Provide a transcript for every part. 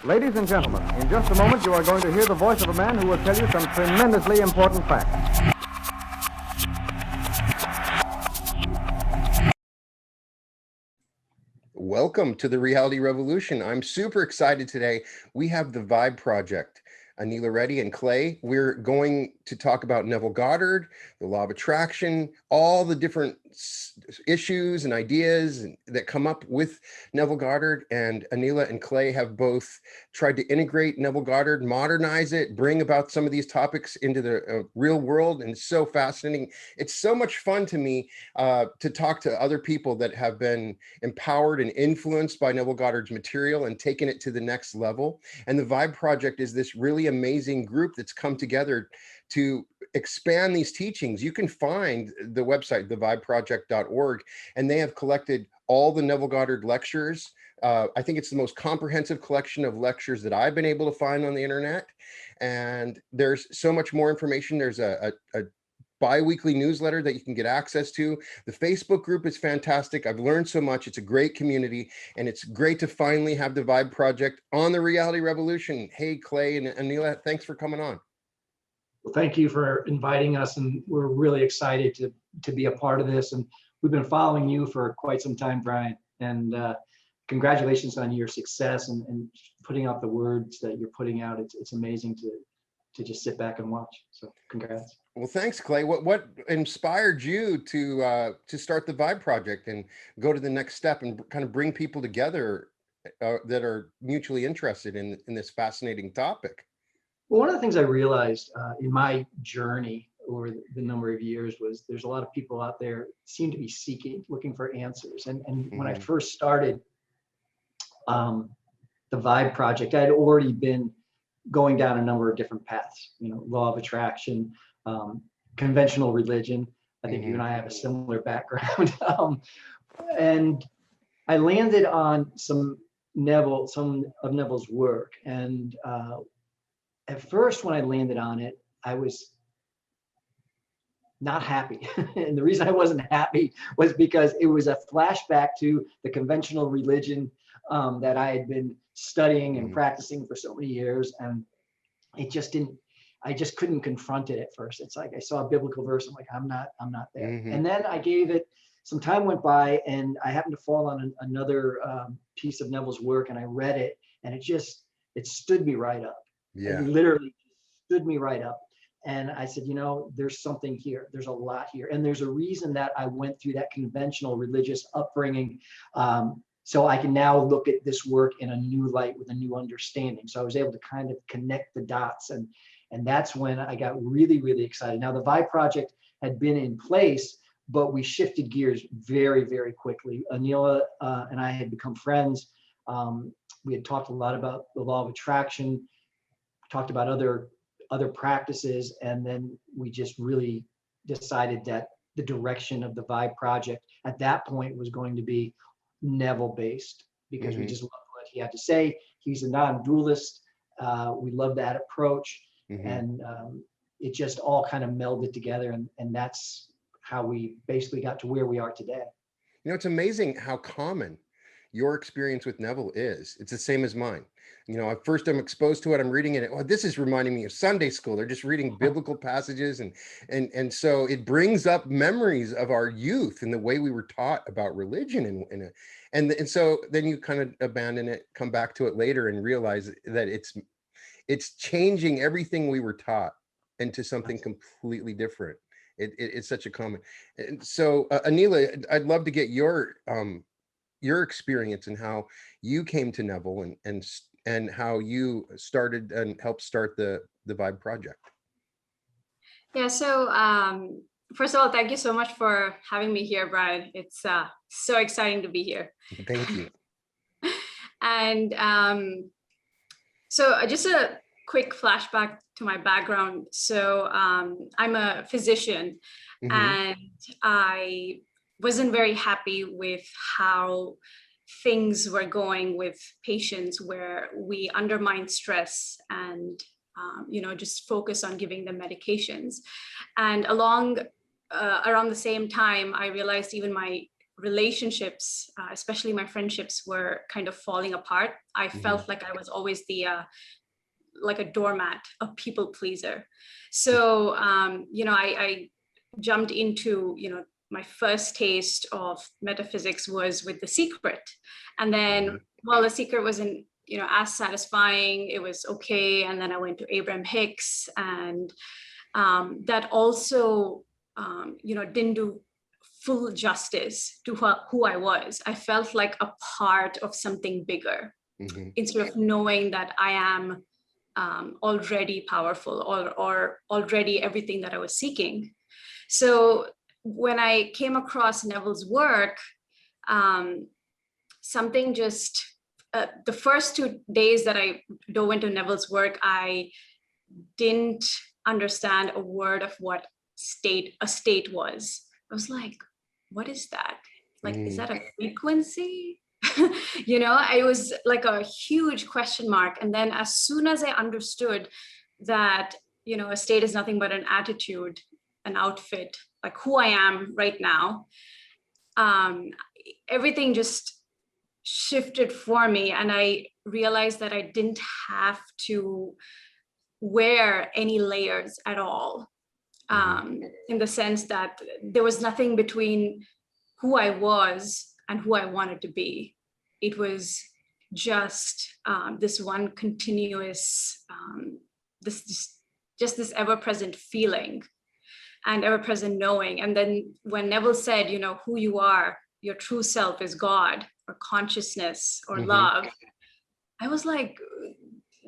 Ladies and gentlemen, in just a moment you are going to hear the voice of a man who will tell you some tremendously important facts. Welcome to the Reality Revolution. I'm super excited today. We have the Vibe Project, Anila Reddy and Clay. We're going to talk about Neville Goddard, the law of attraction, all the different issues and ideas that come up with Neville Goddard. And Anila and Clay have both tried to integrate Neville Goddard, modernize it, bring about some of these topics into the real world. And it's so fascinating. It's so much fun to me to talk to other people that have been empowered and influenced by Neville Goddard's material and taken it to the next level. And the Vibe Project is this really amazing group that's come together to expand these teachings. You can find the website, thevibeproject.org, and they have collected all the Neville Goddard lectures. I think it's the most comprehensive collection of lectures that I've been able to find on the internet. And there's so much more information. There's a bi-weekly newsletter that you can get access to. The Facebook group is fantastic. I've learned so much. It's a great community, and it's great to finally have the Vibe Project on the Reality Revolution. Hey, Clay and Anila, thanks for coming on. Well, thank you for inviting us, and we're really excited to be a part of this. And we've been following you for quite some time, Brian. And congratulations on your success and putting out the words that you're putting out. It's amazing to just sit back and watch. So congrats. Well, thanks, Clay. What inspired you to start the Vibe Project and go to the next step and kind of bring people together that are mutually interested in this fascinating topic? Well, one of the things I realized in my journey over the number of years was there's a lot of people out there seem to be looking for answers. And when I first started the Vibe Project, I had already been going down a number of different paths, law of attraction, conventional religion. I think you and I have a similar background. And I landed on some of Neville's work. And at first, when I landed on it, I was not happy. And the reason I wasn't happy was because it was a flashback to the conventional religion that I had been studying and practicing for so many years. And I just couldn't confront it at first. It's like I saw a biblical verse. I'm like, I'm not there. And then I gave it some time went by, and I happened to fall on another piece of Neville's work, and I read it, and it stood me right up. Yeah. It literally stood me right up. And I said, there's something here. There's a lot here. And there's a reason that I went through that conventional religious upbringing. So I can now look at this work in a new light with a new understanding. So I was able to kind of connect the dots. And that's when I got really, really excited. Now, the Vibe Project had been in place, but we shifted gears very, very quickly. Anila and I had become friends. We had talked a lot about the law of attraction, talked about other practices, and then we just really decided that the direction of the Vibe Project at that point was going to be Neville based, because we just loved what he had to say. He's a non-dualist. We love that approach, and it just all kind of melded together, and that's how we basically got to where we are today. It's amazing how common your experience with Neville is. It's the same as mine. At first I'm exposed to it, I'm reading it. Oh, this is reminding me of Sunday school. They're just reading biblical passages. And so it brings up memories of our youth and the way we were taught about religion. And so then you kind of abandon it, come back to it later and realize that it's changing everything we were taught into something completely different. It's such a common. And so Anila, I'd love to get your experience and how you came to Neville and how you started and helped start the Vibe Project. Yeah, so first of all, thank you so much for having me here, Brian. It's so exciting to be here. Thank you. And so just a quick flashback to my background. So I'm a physician, and I wasn't very happy with how things were going with patients, where we undermine stress and just focus on giving them medications. And around the same time, I realized even my relationships, especially my friendships, were kind of falling apart. I felt like I was always the like a doormat, a people pleaser. So I jumped into, my first taste of metaphysics was with The Secret, and then while The Secret wasn't as satisfying, it was okay, and then I went to Abraham Hicks, and that also didn't do full justice to who I was. I felt like a part of something bigger, instead of knowing that I am already powerful or already everything that I was seeking. So when I came across Neville's work, something just, the first 2 days that I dove into Neville's work, I didn't understand a word of what a state was. I was like, what is that? Like, is that a frequency? It was like a huge question mark. And then as soon as I understood that, a state is nothing but an attitude, an outfit, like who I am right now, everything just shifted for me. And I realized that I didn't have to wear any layers at all, in the sense that there was nothing between who I was and who I wanted to be. It was just this one continuous, this ever-present feeling and ever-present knowing. And then when Neville said, who you are, your true self is God or consciousness or love, I was like,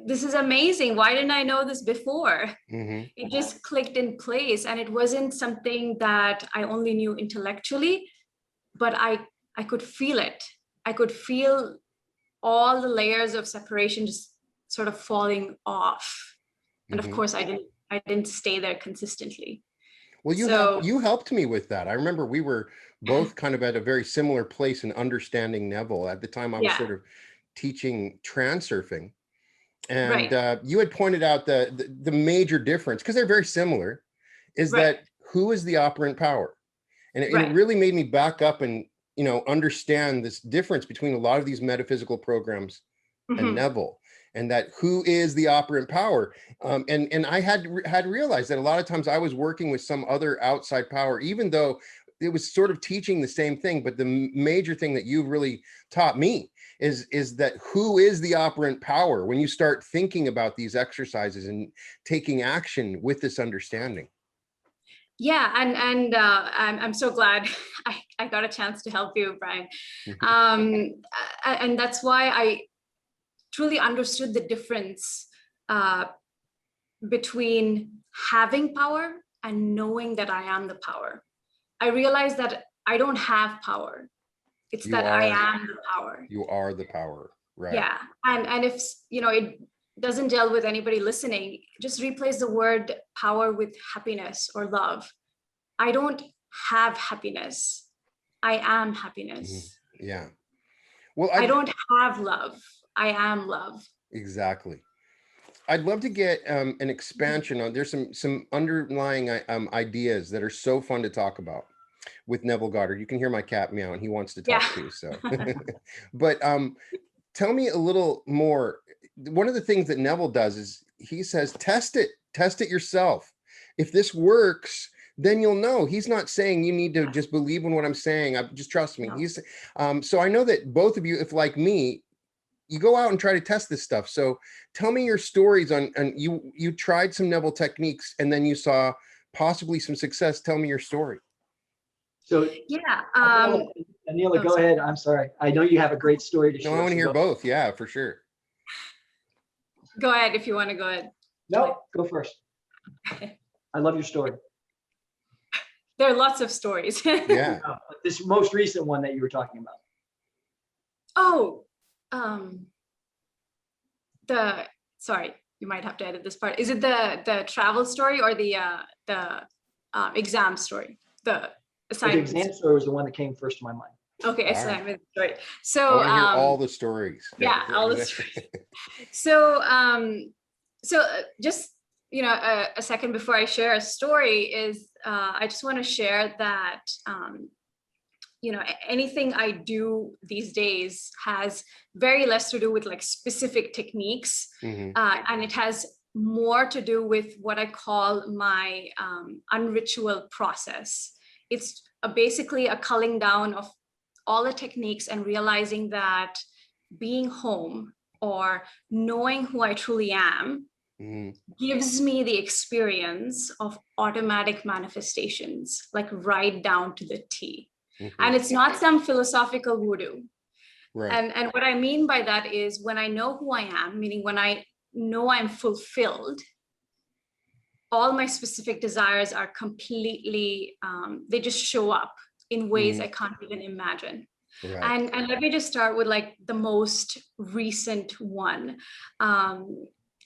this is amazing. Why didn't I know this before? It just clicked in place, and it wasn't something that I only knew intellectually, but I could feel it. I could feel all the layers of separation just sort of falling off. And of course, I didn't stay there consistently. Well, you helped me with that. I remember we were both kind of at a very similar place in understanding Neville. At the time, I was sort of teaching transurfing. And you had pointed out the major difference, because they're very similar, is that who is the operant power? And it really made me back up and, understand this difference between a lot of these metaphysical programs and Neville, and that who is the operant power. And I had realized that a lot of times I was working with some other outside power, even though it was sort of teaching the same thing. But the major thing that you've really taught me is that who is the operant power when you start thinking about these exercises and taking action with this understanding. Yeah, and I'm so glad I got a chance to help you, Brian. And that's why I truly understood the difference between having power and knowing that I am the power. I realized that I don't have power. It's that I am the power. You are the power, right? Yeah, and if it doesn't gel with anybody listening, just replace the word power with happiness or love. I don't have happiness. I am happiness. Yeah. Well, I don't have love. I am love. Exactly. I'd love to get an expansion on. There's some underlying ideas that are so fun to talk about with Neville Goddard. You can hear my cat meow, and he wants to talk too. So, but tell me a little more. One of the things that Neville does is he says, test it yourself. If this works, then you'll know. He's not saying you need to just believe in what I'm saying. Just trust me. No. He's so I know that both of you, if like me, you go out and try to test this stuff. So tell me your stories on you tried some Neville techniques and then you saw possibly some success. Tell me your story. So yeah, Anila, go ahead. I'm sorry. I know you have a great story to share. No, I want to hear both. Yeah, for sure. Go ahead if you want to go ahead. No, go first. I love your story. There are lots of stories. Yeah. This most recent one that you were talking about. Oh, sorry, you might have to edit this part. Is it the travel story or the exam story? The assignment. The exam story was the one that came first to my mind. Okay, assignment story. So I want to hear all the stories. Yeah, all the stories. So just a second before I share a story is I just want to share that anything I do these days has very less to do with like specific techniques, and it has more to do with what I call my unritual process. It's basically a culling down of all the techniques and realizing that being home or knowing who I truly am gives me the experience of automatic manifestations, like right down to the T. And it's not some philosophical voodoo. Right. And what I mean by that is when I know who I am, meaning when I know I'm fulfilled, all my specific desires are completely, they just show up in ways I can't even imagine. Right. And let me just start with like the most recent one.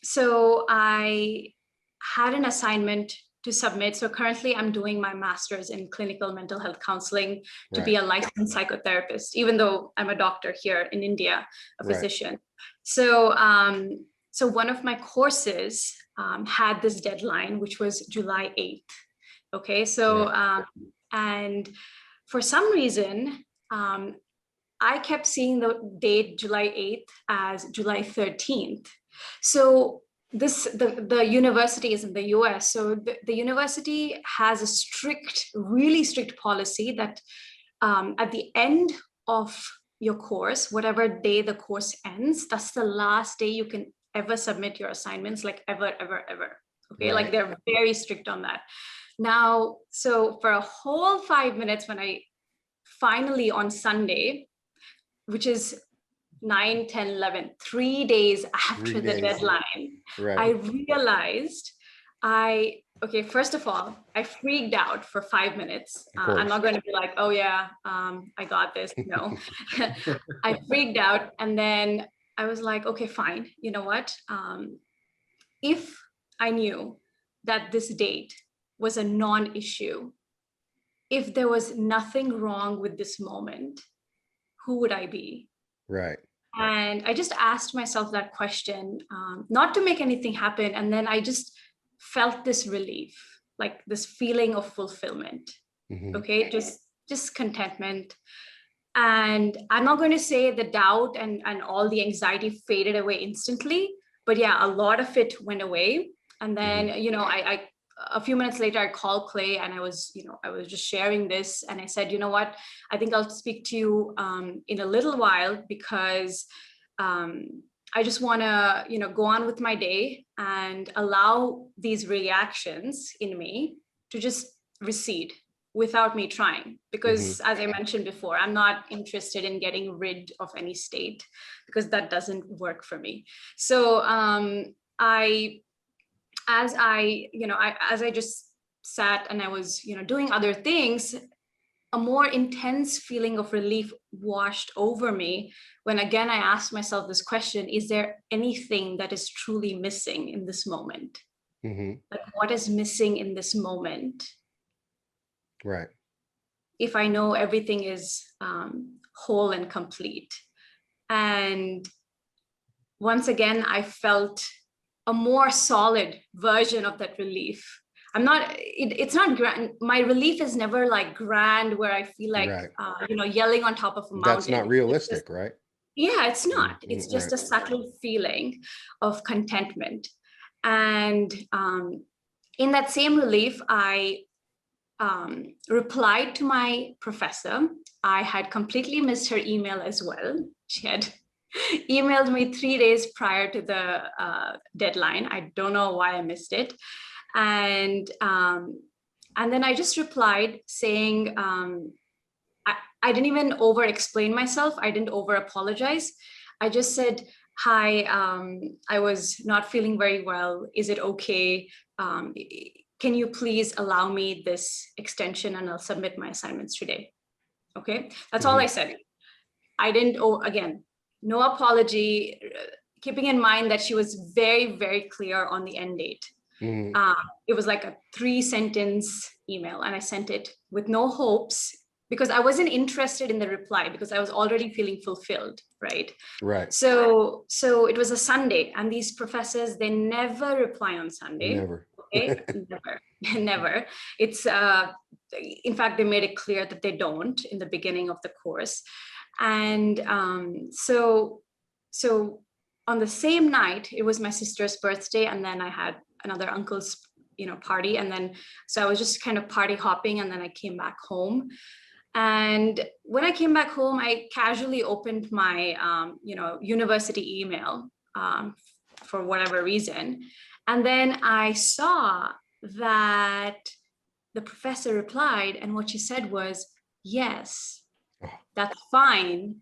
So I had an assignment to submit. So currently I'm doing my master's in clinical mental health counseling to be a licensed psychotherapist, even though I'm a doctor here in India, a physician. So, so one of my courses had this deadline, which was July 8th. Okay, so, and for some reason, I kept seeing the date July 8th as July 13th. So the university is in the US. So the university has a really strict policy that at the end of your course, whatever day the course ends, that's the last day you can ever submit your assignments, like ever. Okay, like they're very strict on that. Now, so for a whole 5 minutes, when I finally on Sunday, which is 9, 10, 11, 3 days after the deadline, I realized okay, first of all, I freaked out for 5 minutes. I'm not going to be like, oh yeah, I got this. No, I freaked out. And then I was like, okay, fine. You know what? If I knew that this date was a non-issue, if there was nothing wrong with this moment, who would I be? Right. And I just asked myself that question, not to make anything happen. And then I just felt this relief, like this feeling of fulfillment. Okay, just contentment. And I'm not going to say the doubt and all the anxiety faded away instantly, but yeah, a lot of it went away. And then, I a few minutes later, I called Clay and I was just sharing this. And I said, you know what, I think I'll speak to you in a little while because I just want to, go on with my day and allow these reactions in me to just recede without me trying. Because as I mentioned before, I'm not interested in getting rid of any state because that doesn't work for me. So as I just sat and I was, doing other things, a more intense feeling of relief washed over me when again I asked myself this question: is there anything that is truly missing in this moment? Like, what is missing in this moment? Right. If I know everything is whole and complete. And once again, I felt a more solid version of that relief. It's not grand. My relief is never like grand where I feel like, yelling on top of a mountain. That's not realistic, right? Yeah, it's not. It's just a subtle feeling of contentment. And in that same relief, I replied to my professor. I had completely missed her email as well. She had emailed me 3 days prior to the deadline. I don't know why I missed it. And then I just replied saying, I didn't even over explain myself. I didn't over apologize. I just said, hi, I was not feeling very well. Is it okay? Can you please allow me this extension and I'll submit my assignments today? Okay, that's all I said. I didn't, again, no apology, keeping in mind that she was very, very clear on the end date. It was like a 3-sentence email and I sent it with no hopes because I wasn't interested in the reply because I was already feeling fulfilled, right? Right. So it was a Sunday and these professors, they never reply on Sunday. Never. Okay, never, never. It's in fact, they made it clear that they don't in the beginning of the course. And so on the same night, it was my sister's birthday, and then I had another uncle's, party. And then, so I was just kind of party hopping, and then I came back home. And when I came back home, I casually opened my, university email for whatever reason. And then I saw that the professor replied, and what she said was, yes, that's fine,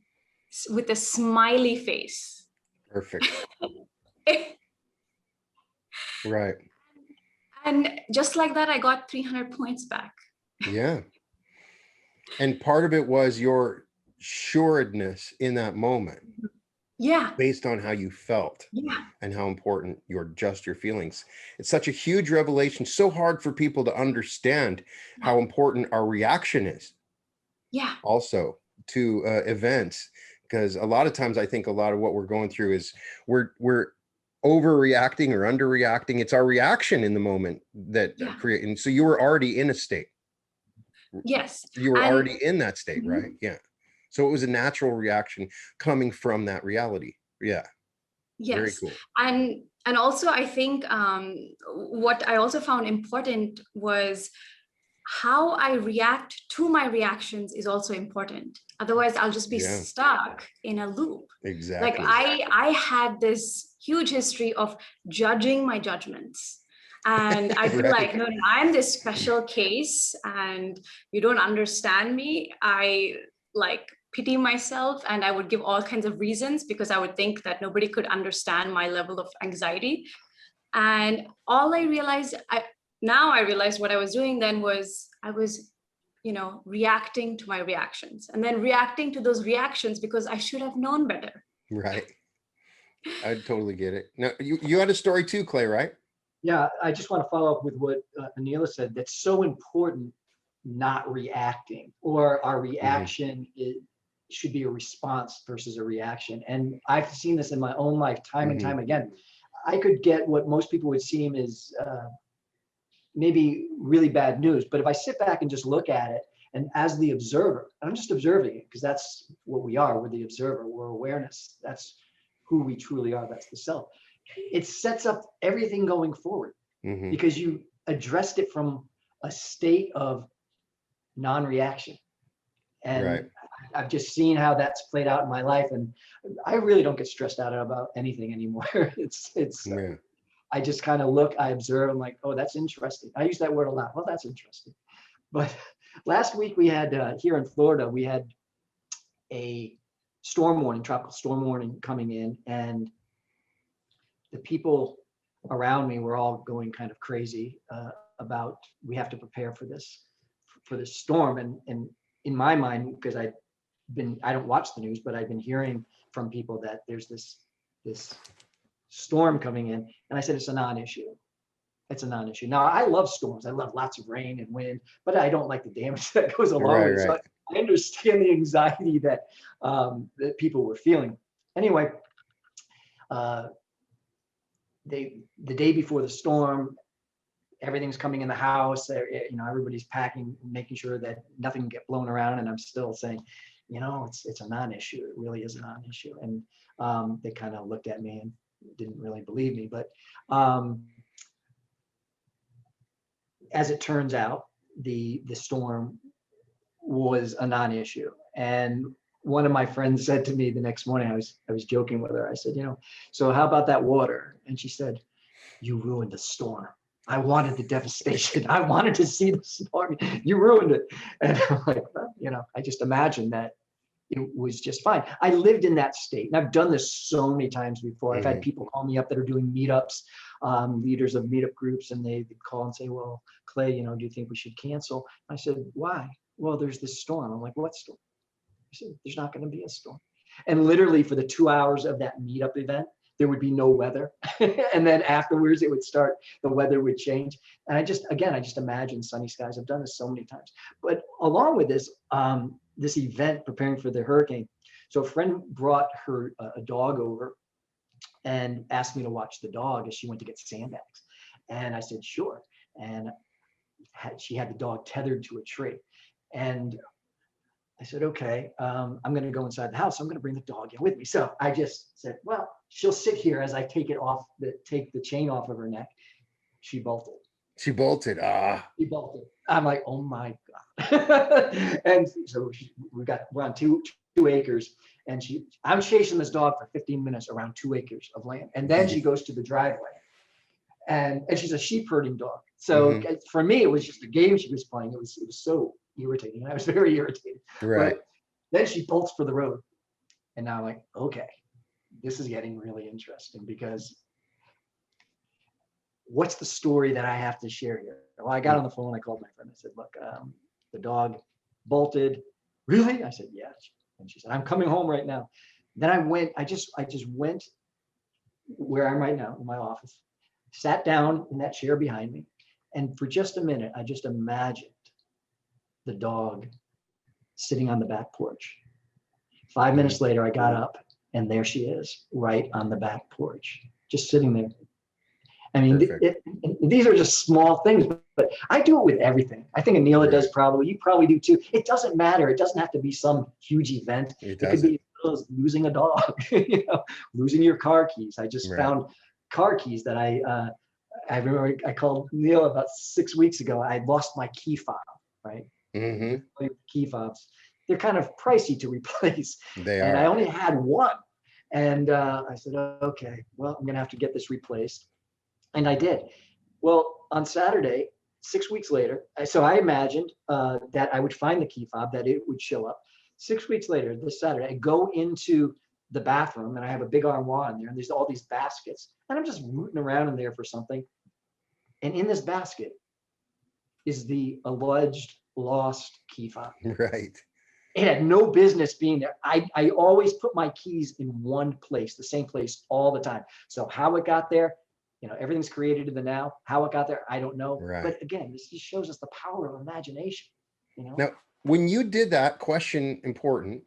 with a smiley face. Perfect. Right. And just like that, I got 300 points back. Yeah. And part of it was your sureness in that moment. Yeah. Based on how you felt. Yeah. And how important your feelings. It's such a huge revelation, so hard for people to understand how important our reaction is. Yeah. Also to events, because a lot of times I think a lot of what we're going through is we're overreacting or underreacting. It's our reaction in the moment that create. And so you were already in a state. Yes. You were already in that state, right? Yeah. So it was a natural reaction coming from that reality. Yeah. Yes. Very cool. And also I think what I also found important was how I react to my reactions is also important. Otherwise, I'll just be stuck in a loop. Exactly. Like I had this huge history of judging my judgments. And I feel like, no, I'm this special case and you don't understand me. I pity myself, and I would give all kinds of reasons because I would think that nobody could understand my level of anxiety. And all I realized, now I realized what I was doing then was I was, reacting to my reactions, and then reacting to those reactions because I should have known better. Right. I totally get it. Now, you had a story too, Clay, right? Yeah, I just want to follow up with what Anila said. That's so important, not reacting, or our reaction should be a response versus a reaction. And I've seen this in my own life time and time again. I could get what most people would seem is maybe really bad news, but if I sit back and just look at it, and as the observer, I'm just observing it because that's what we are. We're the observer. We're awareness. That's who we truly are. That's the self. It sets up everything going forward because you addressed it from a state of non-reaction. And I've just seen how that's played out in my life, and I really don't get stressed out about anything anymore. I just kind of look, I observe, I'm like, oh, that's interesting. I use that word a lot. Well, that's interesting. But last week we had here in Florida, we had a storm warning, tropical storm warning coming in, and the people around me were all going kind of crazy about we have to prepare for this storm. And in my mind, because I don't watch the news, but I've been hearing from people that there's this storm coming in, and I said it's a non-issue. It's a non-issue. Now I love storms. I love lots of rain and wind, but I don't like the damage that goes along with it. So I understand the anxiety that people were feeling. Anyway, the day before the storm, everything's coming in the house. Everybody's packing, making sure that nothing can get blown around. And I'm still saying, it's a non-issue. It really is a non-issue. And they kind of looked at me and didn't really believe me. But as it turns out, the storm was a non-issue. And one of my friends said to me the next morning, I was joking with her. I said, so how about that water? And she said, you ruined the storm. I wanted the devastation. I wanted to see the storm. You ruined it. And I'm like, well, I just imagined that it was just fine. I lived in that state, and I've done this so many times before. I've had people call me up that are doing meetups, leaders of meetup groups, and they call and say, well, Clay, do you think we should cancel? I said, why? Well, there's this storm. I'm like, what storm? I said, there's not going to be a storm. And literally for the 2 hours of that meetup event, there would be no weather. And then afterwards it would start, the weather would change. And I just imagine sunny skies. I've done this so many times. But along with this, this event preparing for the hurricane. So a friend brought her a dog over and asked me to watch the dog as she went to get sandbags. And I said, sure. And she had the dog tethered to a tree. And I said, okay, I'm going to go inside the house. I'm going to bring the dog in with me. So I just said, well, she'll sit here as I take the chain off of her neck. She bolted. She bolted. Ah. She bolted. I'm like, oh my God. And so we're on two acres, and I'm chasing this dog for 15 minutes around 2 acres of land. And then she goes to the driveway. And she's a sheep herding dog. So for me, it was just a game she was playing. It was so irritating. I was very irritated. Right. But then she bolts for the road. And now I'm like, okay, this is getting really interesting, because what's the story that I have to share here? Well, I got on the phone, I called my friend. I said, look, the dog bolted. Really? I said, yeah. And she said, I'm coming home right now. Then I just went where I'm right now in my office, sat down in that chair behind me. And for just a minute, I just imagined the dog sitting on the back porch. 5 minutes later, I got up, and there she is, right on the back porch, just sitting there. I mean, these are just small things, but I do it with everything. I think Anila does probably. You probably do too. It doesn't matter. It doesn't have to be some huge event. It could be losing a dog, losing your car keys. I just found car keys that I remember I called Neil about 6 weeks ago. I lost my key fob, right? Key fobs. They're kind of pricey to replace. They and are. I only had one. And I said, okay, well, I'm going to have to get this replaced. And I did. Well, on Saturday, 6 weeks later, so I imagined that I would find the key fob, that it would show up. 6 weeks later, this Saturday, I go into the bathroom, and I have a big armoire in there, and there's all these baskets. And I'm just rooting around in there for something. And in this basket is the alleged lost key fob. Right. It had no business being there. I always put my keys in one place, the same place all the time. So how it got there, everything's created in the now. How it got there, I don't know. Right. But again, this just shows us the power of imagination. Now, when you did that, question important,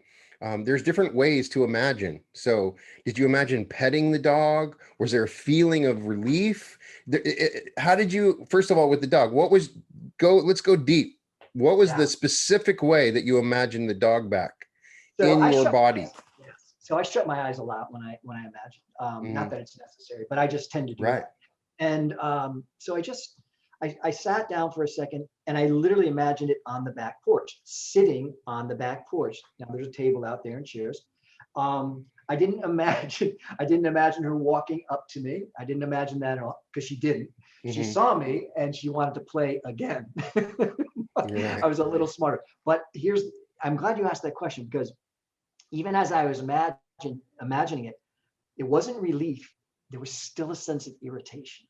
there's different ways to imagine. So did you imagine petting the dog? Was there a feeling of relief? How did you, first of all, with the dog, let's go deep. What was the specific way that you imagined the dog back in your body? So I shut my eyes a lot when I imagine. Not that it's necessary, but I just tend to do that. And so I sat down for a second, and I literally imagined it on the back porch, sitting on the back porch. Now there's a table out there and chairs. I didn't imagine her walking up to me. I didn't imagine that at all, because she didn't. She saw me and she wanted to play again. I was a little smarter. But I'm glad you asked that question, because even as I was imagining it, it wasn't relief. There was still a sense of irritation.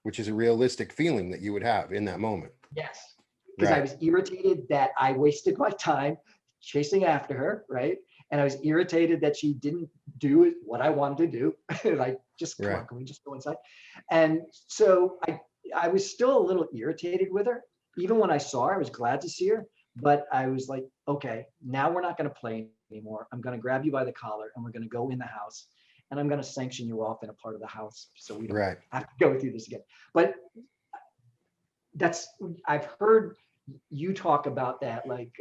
Which is a realistic feeling that you would have in that moment. Yes, because I was irritated that I wasted my time chasing after her, right? And I was irritated that she didn't do what I wanted to do. Like, just come on, can we just go inside? And so I was still a little irritated with her. Even when I saw her, I was glad to see her. But I was like, okay, now we're not going to play anymore. I'm going to grab you by the collar, and we're going to go in the house, and I'm going to sanction you off in a part of the house, so we don't have to go through this again. But I've heard you talk about that, like,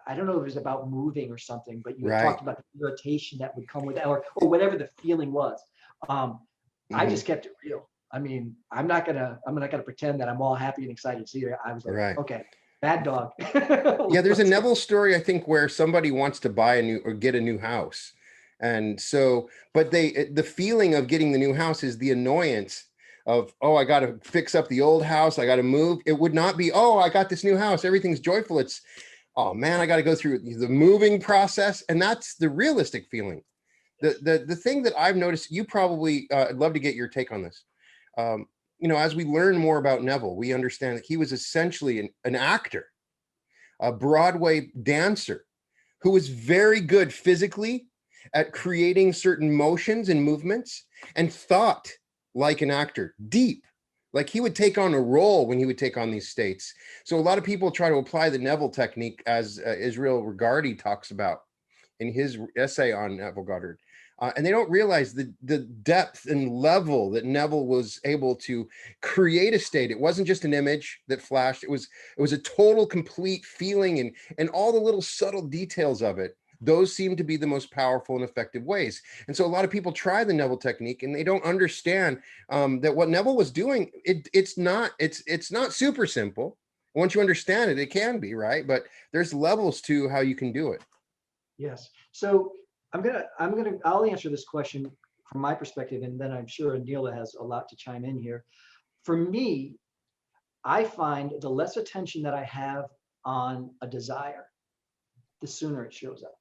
I don't know if it was about moving or something, but you talked about the irritation that would come with that, or whatever the feeling was. I just kept it real. I mean, I'm not gonna pretend that I'm all happy and excited to see her. I was like, okay, bad dog. Yeah, there's a Neville story, I think, where somebody wants to buy get a new house. And so, but the feeling of getting the new house is the annoyance of, oh, I got to fix up the old house. I got to move. It would not be, oh, I got this new house. Everything's joyful. It's, oh man, I got to go through the moving process. And that's the realistic feeling. The thing that I've noticed, you probably, I'd love to get your take on this. As we learn more about Neville, we understand that he was essentially an actor, a Broadway dancer who was very good physically at creating certain motions and movements, and thought like an actor, deep. Like he would take on a role when he would take on these states. So a lot of people try to apply the Neville technique, as Israel Regardie talks about in his essay on Neville Goddard. And they don't realize the depth and level that Neville was able to create a state. It wasn't just an image that flashed. It was a total, complete feeling, and all the little subtle details of it. Those seem to be the most powerful and effective ways. And so a lot of people try the Neville technique, and they don't understand that what Neville was doing, it's not super simple. Once you understand it, it can be, right? But there's levels to how you can do it. Yes. So I'll answer this question from my perspective, and then I'm sure Anila has a lot to chime in here. For me, I find the less attention that I have on a desire, the sooner it shows up.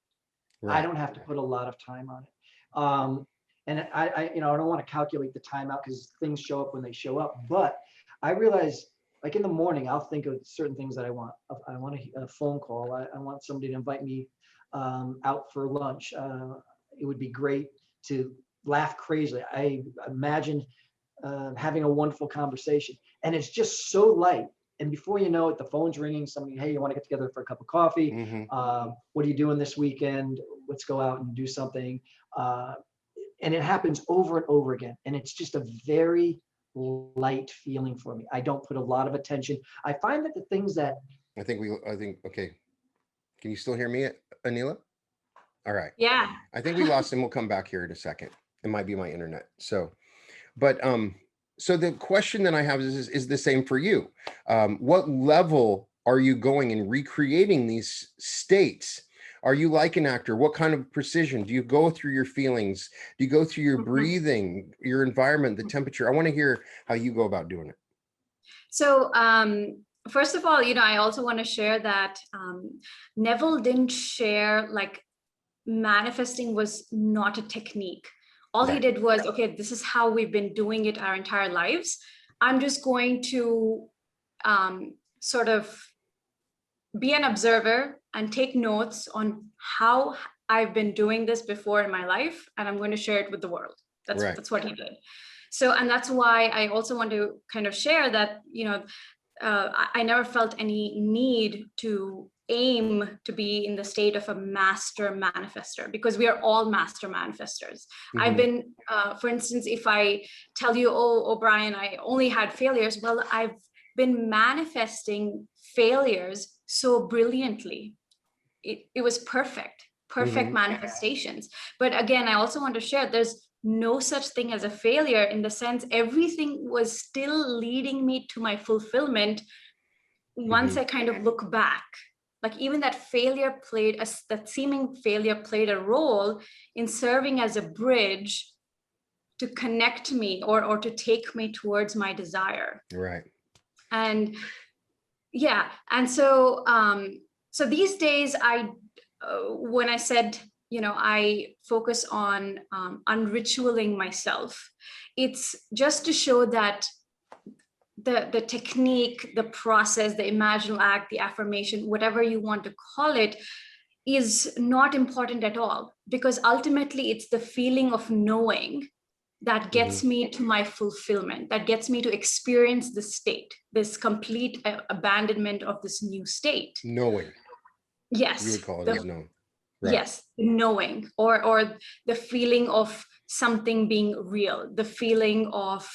Right. I don't have to put a lot of time on it. And I don't want to calculate the time out because things show up when they show up. But I realize, like in the morning, I'll think of certain things that I want. I want a phone call. I want somebody to invite me out for lunch. It would be great to laugh crazily. I imagine having a wonderful conversation, and it's just so light. And before you know it, the phone's ringing. Somebody, hey, you want to get together for a cup of coffee? Mm-hmm. What are you doing this weekend? Let's go out and do something. And it happens over and over again. And it's just a very light feeling for me. I don't put a lot of attention. I find that the things that okay. Can you still hear me, Anila? All right. Yeah. I think we lost him. We'll come back here in a second. It might be my internet. So the question that I have is the same for you. What level are you going in recreating these states? Are you like an actor? What kind of precision? Do you go through your feelings? Do you go through your breathing, your environment, the temperature? I want to hear how you go about doing it. So first of all, I also want to share that Neville didn't share, like, manifesting was not a technique. All he did was, okay, this is how we've been doing it our entire lives. I'm just going to sort of be an observer and take notes on how I've been doing this before in my life, and I'm going to share it with the world. That's what he did. So, and that's why I also want to kind of share that, I never felt any need to aim to be in the state of a master manifester, because we are all master manifestors. Mm-hmm. I've been, for instance, if I tell you, oh, Brian, I only had failures. Well, I've been manifesting failures so brilliantly. It was perfect mm-hmm. manifestations. But again, I also want to share, there's no such thing as a failure, in the sense everything was still leading me to my fulfillment once mm-hmm. I kind of look back. Like, even that that seeming failure played a role in serving as a bridge to connect me or to take me towards my desire. Right. And yeah, and so so these days, when I said, I focus on unritualing myself, it's just to show that the technique, the process, the imaginal act, the affirmation, whatever you want to call it, is not important at all, because ultimately it's the feeling of knowing that gets mm-hmm. me to my fulfillment, that gets me to experience the state, this complete abandonment of this new state. Knowing. Yes. You would call it as knowing. Right. Yes, knowing, or the feeling of something being real, the feeling of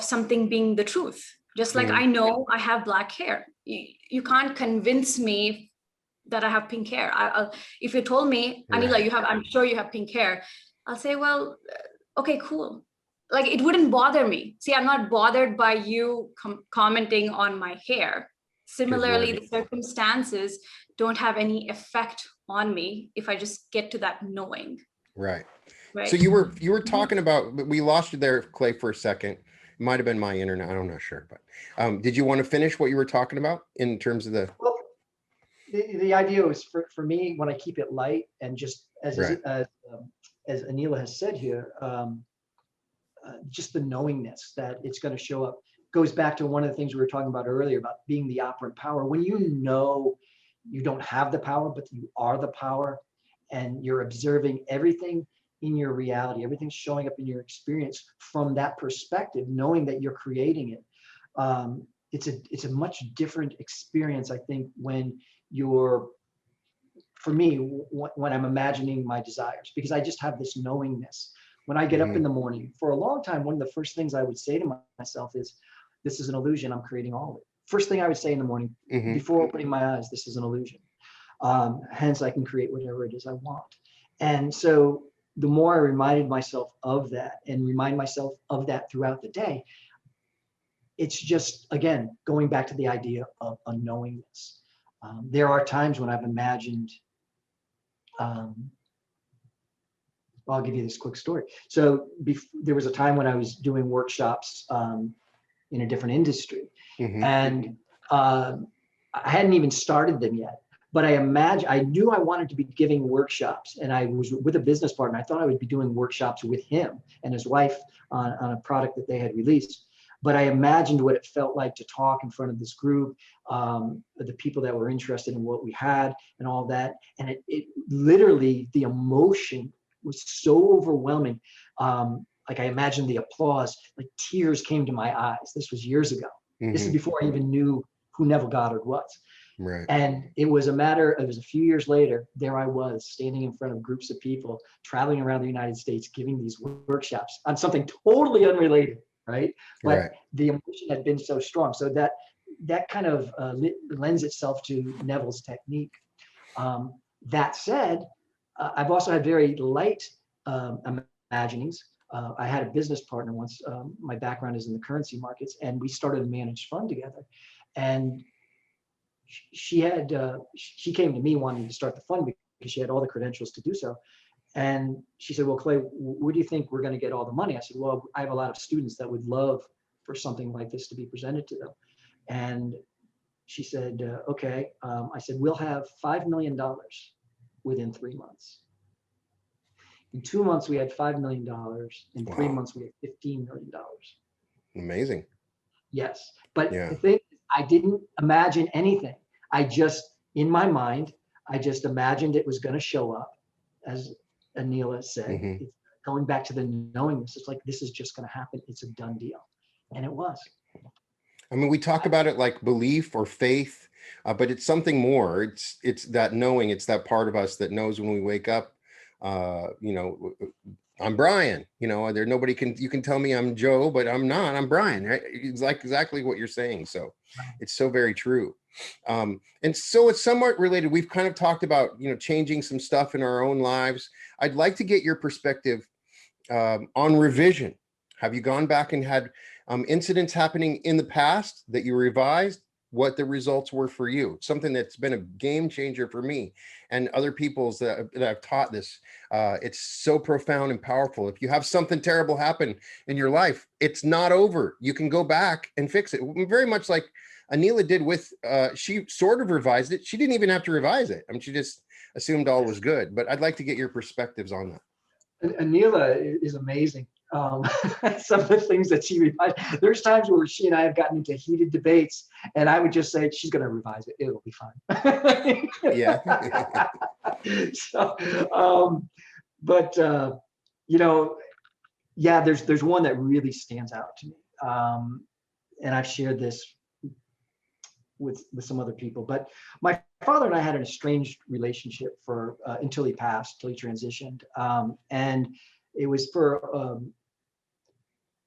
something being the truth. Just like mm-hmm. I know I have black hair. You can't convince me that I have pink hair. If you told me, Anila, right. I'm sure you have pink hair, I'll say, well, okay, cool. Like, it wouldn't bother me. See, I'm not bothered by you commenting on my hair. Similarly, the circumstances don't have any effect on me if I just get to that knowing. Right. So you were talking about, we lost you there, Clay, for a second. It might have been my internet. I'm not sure, but did you want to finish what you were talking about in terms of the? Well, the idea was for me, when I keep it light and just as Anila has said here, just the knowingness that it's going to show up goes back to one of the things we were talking about earlier about being the operant power. When you know you don't have the power, but you are the power, and you're observing everything in your reality, everything's showing up in your experience from that perspective, knowing that you're creating it. It's a much different experience, I think, when you're for me, when I'm imagining my desires, because I just have this knowingness. When I get up in the morning, for a long time, one of the first things I would say to myself is, this is an illusion, I'm creating all of it. First thing I would say in the morning, before opening my eyes, this is an illusion. Hence, I can create whatever it is I want. And so the more I reminded myself of that and remind myself of that throughout the day, it's just, again, going back to the idea of a knowingness. There are times when I've imagined, I'll give you this quick story. So there was a time when I was doing workshops in a different industry, and I hadn't even started them yet. But I knew I wanted to be giving workshops, and I was with a business partner. I thought I would be doing workshops with him and his wife on a product that they had released. But I imagined what it felt like to talk in front of this group, the people that were interested in what we had and all that. And it literally, the emotion was so overwhelming. Like I imagined the applause, like tears came to my eyes. This was years ago. This is before I even knew who Neville Goddard was. Right. And it was a few years later, there I was standing in front of groups of people, traveling around the United States, giving these workshops on something totally unrelated, right? But the emotion had been so strong. So that kind of lends itself to Neville's technique. That said, I've also had very light imaginings. I had a business partner once. My background is in the currency markets, and we started a managed fund together. And she came to me wanting to start the fund because she had all the credentials to do so. And she said, well, Clay, where do you think we're going to get all the money? I said, well, I have a lot of students that would love for something like this to be presented to them. And she said, okay. I said, we'll have $5 million within 3 months. In 2 months, we had $5 million. In 3 months, we had $15 million. Amazing. Yes. But the thing, I didn't imagine anything. In my mind, I just imagined it was going to show up, as Anila said. It's going back to the knowingness. It's like, this is just going to happen. It's a done deal. And it was. I mean, we talk about it like belief or faith, but it's something more. It's that knowing. It's that part of us that knows when we wake up, I'm Brian, you can tell me I'm Joe, but I'm not, I'm Brian, right? It's like exactly what you're saying. So it's so very true. And so it's somewhat related. We've kind of talked about, changing some stuff in our own lives. I'd like to get your perspective on revision. Have you gone back and had incidents happening in the past that you revised, what the results were for you? Something that's been a game changer for me and other people's that I've taught this. It's so profound and powerful. If you have something terrible happen in your life, it's not over. You can go back and fix it. Very much like Anila did with, she sort of revised it. She didn't even have to revise it. I mean, she just assumed all was good. But I'd like to get your perspectives on that. Anila is amazing. Some of the things that she revised. There's times where she and I have gotten into heated debates, and I would just say, she's going to revise it. It'll be fine. Yeah. So, there's one that really stands out to me. And I've shared this with some other people, but my father and I had an estranged relationship for until he passed, till he transitioned. And it was for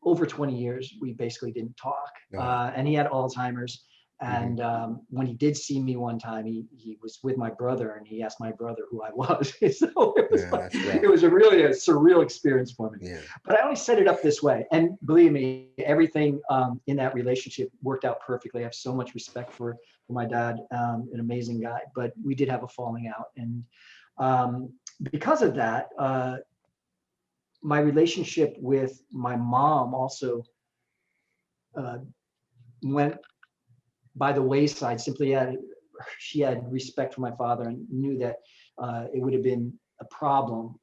over 20 years, we basically didn't talk. And he had Alzheimer's. And when he did see me one time, he was with my brother, and he asked my brother who I was. So it was really a surreal experience for me. Yeah. But I only set it up this way. And believe me, everything in that relationship worked out perfectly. I have so much respect for my dad, an amazing guy. But we did have a falling out. And because of that, my relationship with my mom also went by the wayside. She had respect for my father and knew that it would have been a problem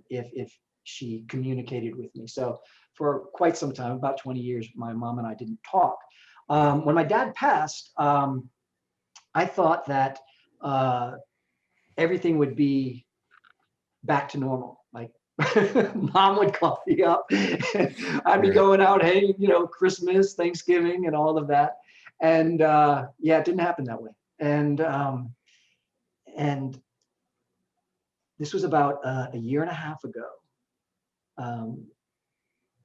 if she communicated with me. So for quite some time, about 20 years, my mom and I didn't talk. When my dad passed, I thought that everything would be back to normal. Like, mom would call me up, and I'd be going out, hey, Christmas, Thanksgiving, and all of that. And it didn't happen that way. And this was about a year and a half ago.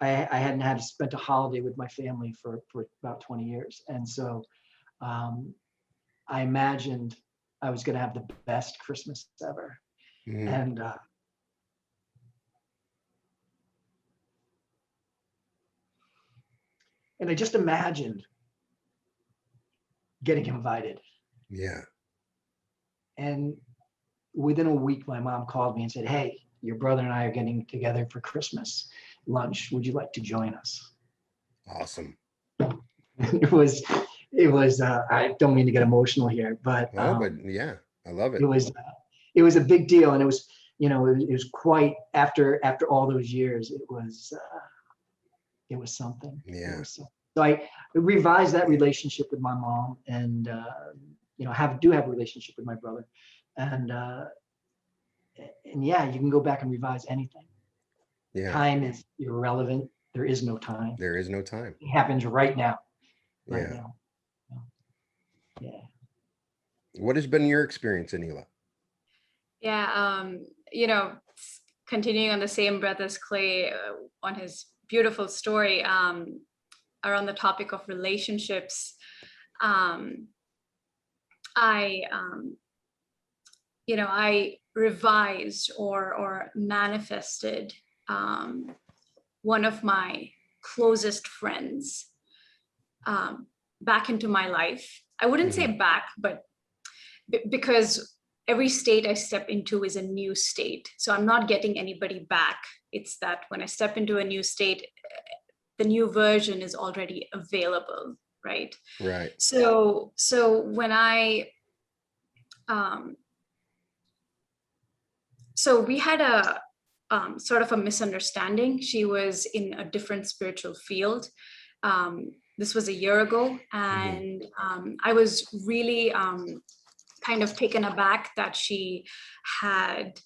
I hadn't had to spend a holiday with my family for about 20 years. And so I imagined I was going to have the best Christmas ever. And I just imagined getting invited. Yeah. And within a week, my mom called me and said, "Hey, your brother and I are getting together for Christmas lunch. Would you like to join us?" Awesome. It was, I don't mean to get emotional here, but, but yeah, I love it. It was a big deal. And it was, you know, it was quite, after all those years, it was something. Yeah. It was something. So I revised that relationship with my mom, and, you know, do have a relationship with my brother. And yeah, you can go back and revise anything. Yeah. Time is irrelevant. There is no time. There is no time. It happens right now. Right Yeah. now. Yeah. What has been your experience, Anila? Yeah, you know, continuing on the same breath as Clay on his beautiful story around the topic of relationships. You know, I revised or manifested one of my closest friends back into my life. I wouldn't say back, but because every state I step into is a new state. So I'm not getting anybody back. It's that when I step into a new state, the new version is already available, right? Right. So when so we had a sort of a misunderstanding. She was in a different spiritual field. This was a year ago, and I was really kind of taken aback that she had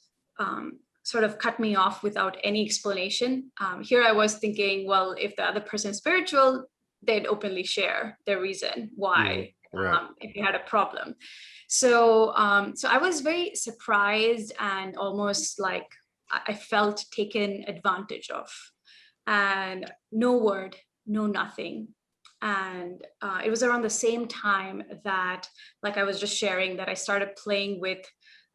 sort of cut me off without any explanation. Here I was thinking, well, if the other person is spiritual, they'd openly share their reason why, right. if you had a problem. So I was very surprised and almost like I felt taken advantage of, and no word, no nothing. And it was around the same time that, like I was just sharing, that I started playing with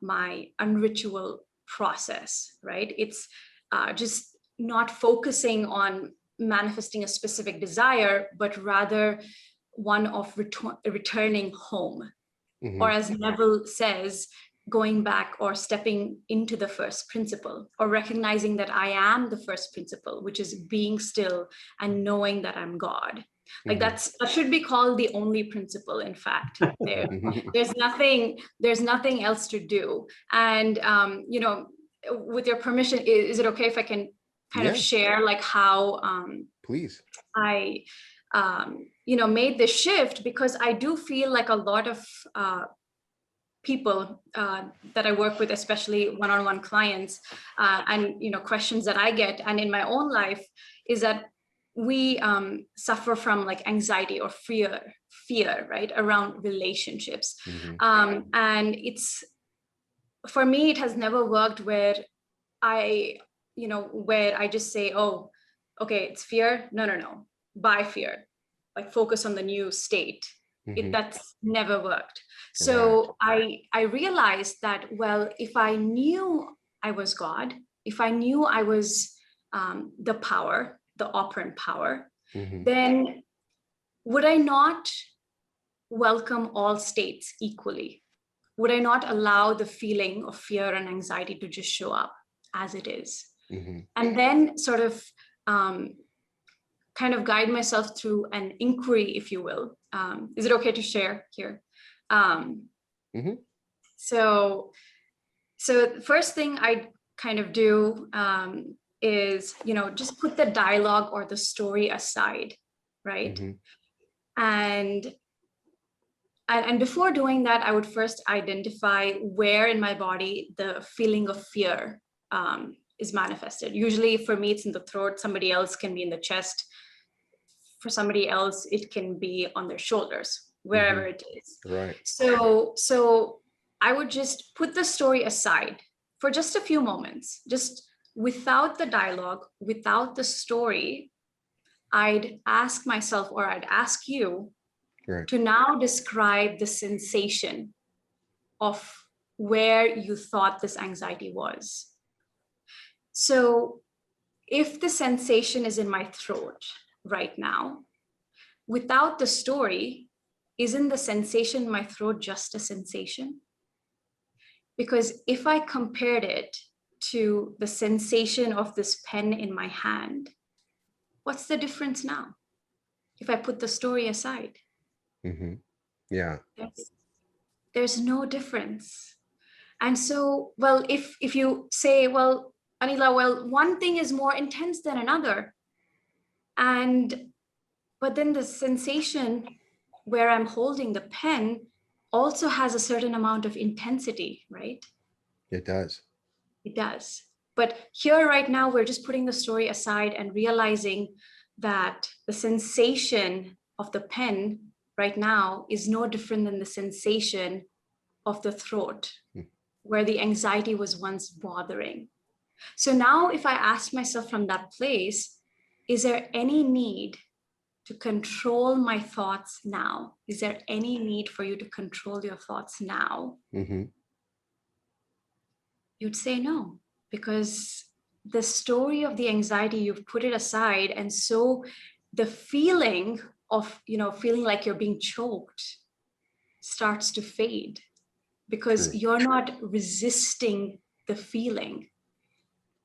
my unritual process, right? It's just not focusing on manifesting a specific desire, but rather one of returning home. Or as Neville says, going back or stepping into the first principle, or recognizing that I am the first principle, which is being still and knowing that I'm God. Like that should be called the only principle. In fact, there's nothing else to do. And you know, with your permission, is it okay if I can kind of share like how please I you know, made this shift? Because I do feel like a lot of people that I work with, especially one-on-one clients, and you know, questions that I get, and in my own life, is that we suffer from like anxiety or fear, right, around relationships. And it's, for me, it has never worked where I just say, oh, okay, it's fear. No. By fear, like focus on the new state. That's never worked. So I realized that, well, if I knew I was God, if I knew I was the power, the operant power, then would I not welcome all states equally? Would I not allow the feeling of fear and anxiety to just show up as it is? And then sort of kind of guide myself through an inquiry, if you will. Is it okay to share here? So the first thing I kind of do is, you know, just put the dialogue or the story aside, right? And before doing that, I would first identify where in my body the feeling of fear is manifested. Usually for me, it's in the throat. Somebody else can be in the chest. For somebody else, it can be on their shoulders, wherever it is. Right. So I would just put the story aside for just a few moments, just without the dialogue, without the story, I'd ask myself, or I'd ask you, Right. to now describe the sensation of where you thought this anxiety was. So if the sensation is in my throat right now, without the story, isn't the sensation in my throat just a sensation? Because if I compared it to the sensation of this pen in my hand, what's the difference now? If I put the story aside, Yeah. there's no difference. And so, well, if you say, well, Anila, well, one thing is more intense than another, but then the sensation where I'm holding the pen also has a certain amount of intensity, right? It does. It does. But here right now, we're just putting the story aside and realizing that the sensation of the pen right now is no different than the sensation of the throat, where the anxiety was once bothering. So now if I ask myself from that place, is there any need to control my thoughts now? Is there any need for you to control your thoughts now? You'd say no, because the story of the anxiety, you've put it aside. And so the feeling of, feeling like you're being choked starts to fade, because you're not resisting the feeling.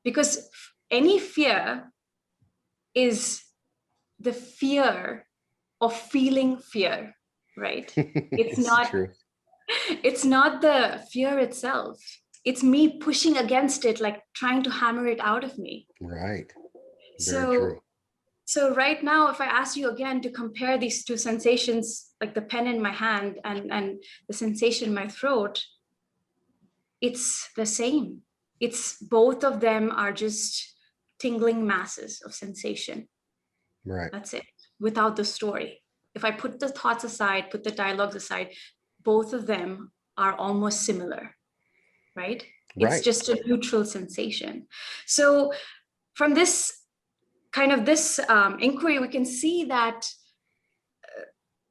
Because any fear is the fear of feeling fear, right? It's not true. It's not the fear itself. It's me pushing against it, like trying to hammer it out of me. Right. Very true. So right now, if I ask you again to compare these two sensations, like the pen in my hand and the sensation in my throat, it's the same. It's both of them are just tingling masses of sensation. Right. That's it, without the story. If I put the thoughts aside, put the dialogues aside, both of them are almost similar, right? It's just a neutral sensation. So from this inquiry, we can see that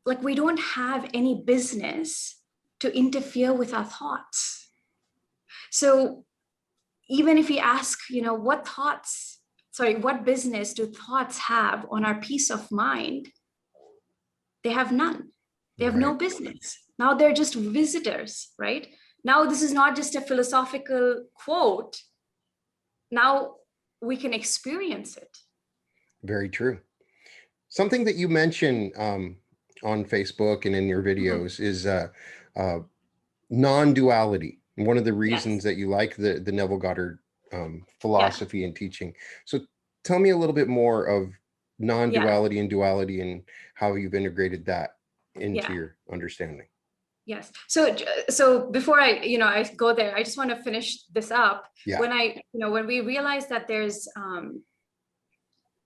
like we don't have any business to interfere with our thoughts. So even if we ask, what business do thoughts have on our peace of mind? They have none. They have no business. Now they're just visitors, right? Now this is not just a philosophical quote. Now we can experience it. Very true. Something that you mention on Facebook and in your videos is non-duality. One of the reasons that you like the Neville Goddard philosophy and teaching. So tell me a little bit more of non-duality and duality and how you've integrated that into your understanding. Yes. So before I go there, I just want to finish this up. When we realize that there's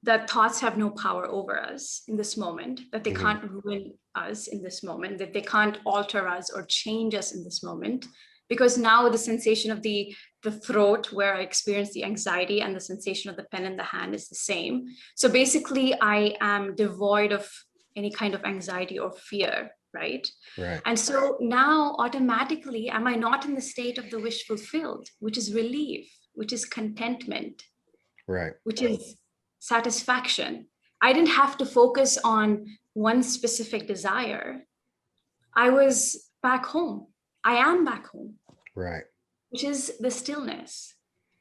that thoughts have no power over us in this moment, that they can't ruin us in this moment, that they can't alter us or change us in this moment, because now the sensation of the throat where I experience the anxiety and the sensation of the pen in the hand is the same. So basically I am devoid of any kind of anxiety or fear, right? And so now automatically, am I not in the state of the wish fulfilled, which is relief, which is contentment, which is satisfaction? I didn't have to focus on one specific desire. I was back home. I am back home. Which is the stillness,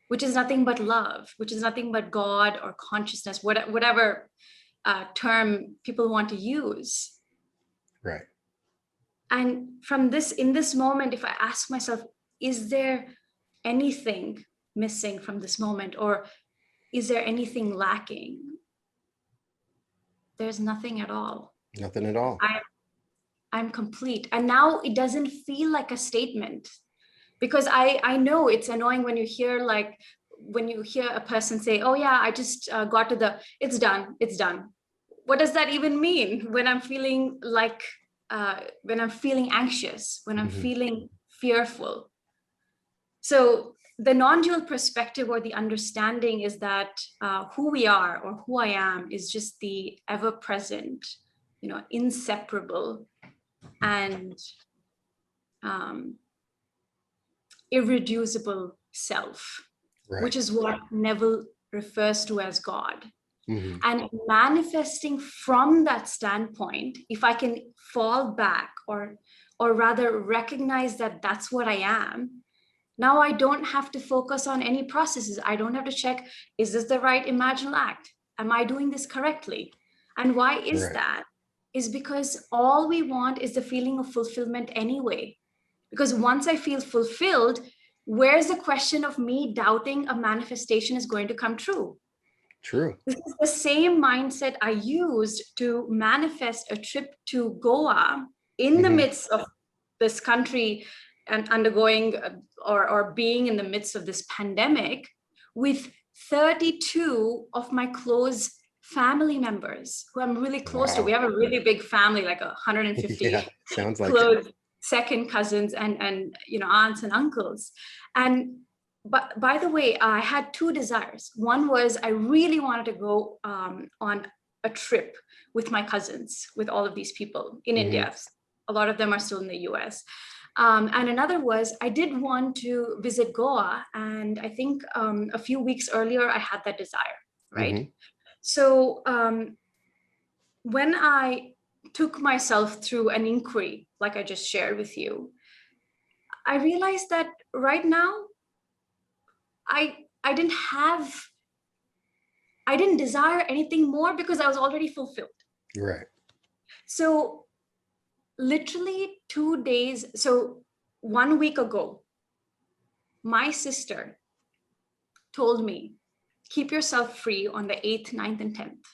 which is nothing but love, which is nothing but God or consciousness, whatever term people want to use. And in this moment, if I ask myself, is there anything missing from this moment, or is there anything lacking? There's nothing at all. Nothing at all. I'm complete. And now it doesn't feel like a statement, because I know it's annoying when you hear a person say, oh yeah, I just got to it's done. What does that even mean when I'm feeling when I'm feeling anxious, when I'm feeling fearful? So the non-dual perspective or the understanding is that who we are or who I am is just the ever-present, inseparable and irreducible self, Right. which is what Neville refers to as God. Mm-hmm. And manifesting from that standpoint, if I can fall back or rather recognize that that's what I am, now I don't have to focus on any processes. I don't have to check, is this the right imaginal act? Am I doing this correctly? And why is that? Is because all we want is the feeling of fulfillment anyway. Because once I feel fulfilled, where's the question of me doubting a manifestation is going to come true? True. This is the same mindset I used to manifest a trip to Goa in the midst of this country and undergoing or being in the midst of this pandemic with 32 of my close family members who I'm really close to. We have a really big family, like 150 Yeah, sounds like close second cousins and aunts and uncles. But by the way, I had two desires. One was I really wanted to go on a trip with my cousins, with all of these people in India. A lot of them are still in the US. And another was I did want to visit Goa. And I think a few weeks earlier, I had that desire, right? So when I took myself through an inquiry, like I just shared with you, I realized that right now, I didn't desire anything more because I was already fulfilled. Right. So literally 2 days, so 1 week ago, my sister told me, keep yourself free on the 8th, 9th, and 10th.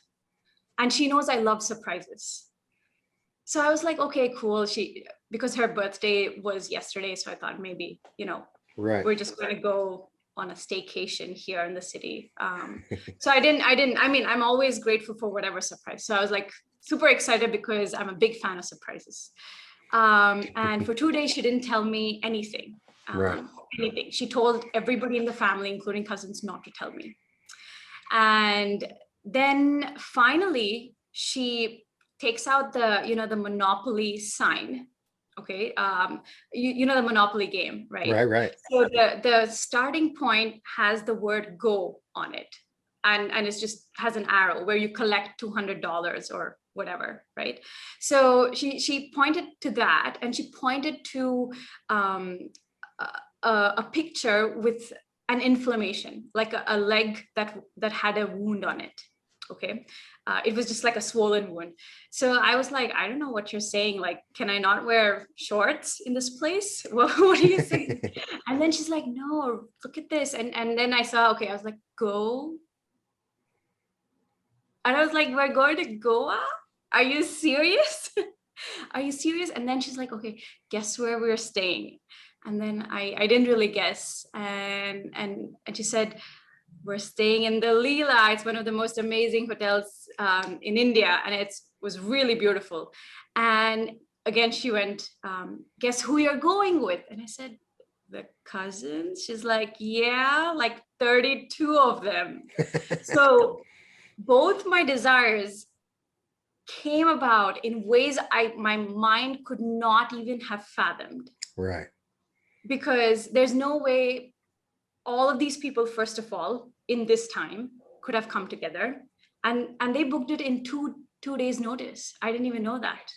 And she knows I love surprises. So I was like, okay, cool. Because her birthday was yesterday, so I thought maybe, we're just going to go on a staycation here in the city. So I'm always grateful for whatever surprise. So I was like super excited because I'm a big fan of surprises. And for 2 days, she didn't tell me anything. Anything. She told everybody in the family, including cousins, not to tell me. And then finally, she takes out the Monopoly sign. Okay, you know the Monopoly game, right? Right. So the starting point has the word "go" on it, and it just has an arrow where you collect $200 or whatever, right? So she pointed to that, and she pointed to a picture with an inflammation, like a leg that had a wound on it. Okay. It was just like a swollen wound. So I was like, I don't know what you're saying. Like, can I not wear shorts in this place? What do you think? And then she's like, no, look at this. And then I saw, okay, I was like, go. And I was like, we're going to Goa? Are you serious? Are you serious? And then she's like, okay, guess where we're staying? And then I didn't really guess. And she said, we're staying in the Leela. It's one of the most amazing hotels in India. And it was really beautiful. And again, she went, guess who you're going with? And I said, the cousins. She's like, yeah, like 32 of them. So both my desires came about in ways my mind could not even have fathomed. Right. Because there's no way all of these people, first of all, in this time could have come together, and they booked it in two days notice. I didn't even know that.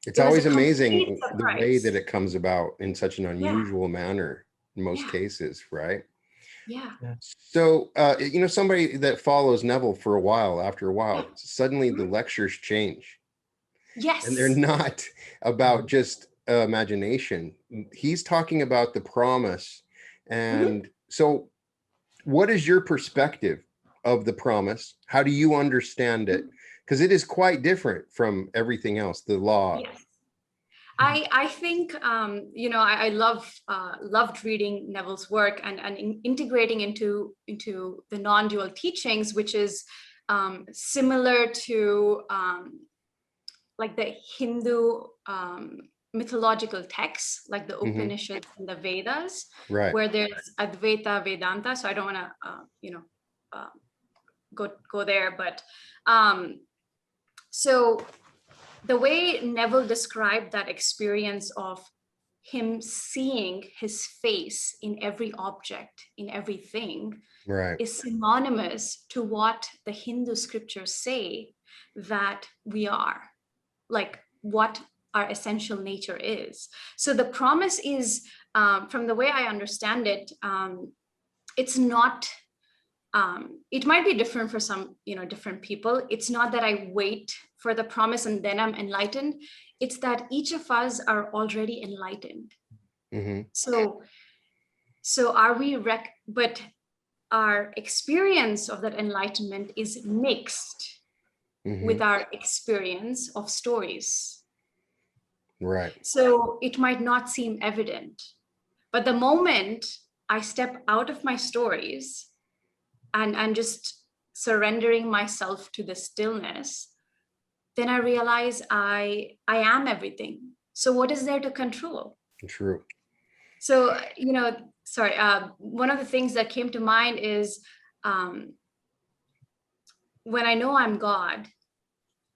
It's always amazing the way that it comes about in such an unusual manner in most cases, right? Yeah. So, somebody that follows Neville for a while, after a while, suddenly the lectures change. Yes. And they're not about just imagination. He's talking about the promise. And so what is your perspective of the promise? How do you understand it? Because it is quite different from everything else, the law. Yes. I think I loved reading Neville's work and integrating into the non-dual teachings, which is similar to like the Hindu mythological texts like the Mhm. Upanishads and the Vedas, Right. where there's Advaita Vedanta. So I don't want to, go there, but so the way Neville described that experience of him seeing his face in every object, in everything, Right. is synonymous to what the Hindu scriptures say that we are, like what our essential nature is. So the promise is, from the way I understand it, it's not, it might be different for some, different people. It's not that I wait for the promise and then I'm enlightened. It's that each of us are already enlightened. Mm-hmm. So are we but our experience of that enlightenment is mixed Mm-hmm. with our experience of stories. Right. So it might not seem evident, but the moment I step out of my stories and just surrendering myself to the stillness, then I realize I am everything. So what is there to control? True. So, sorry, one of the things that came to mind is when I know I'm God,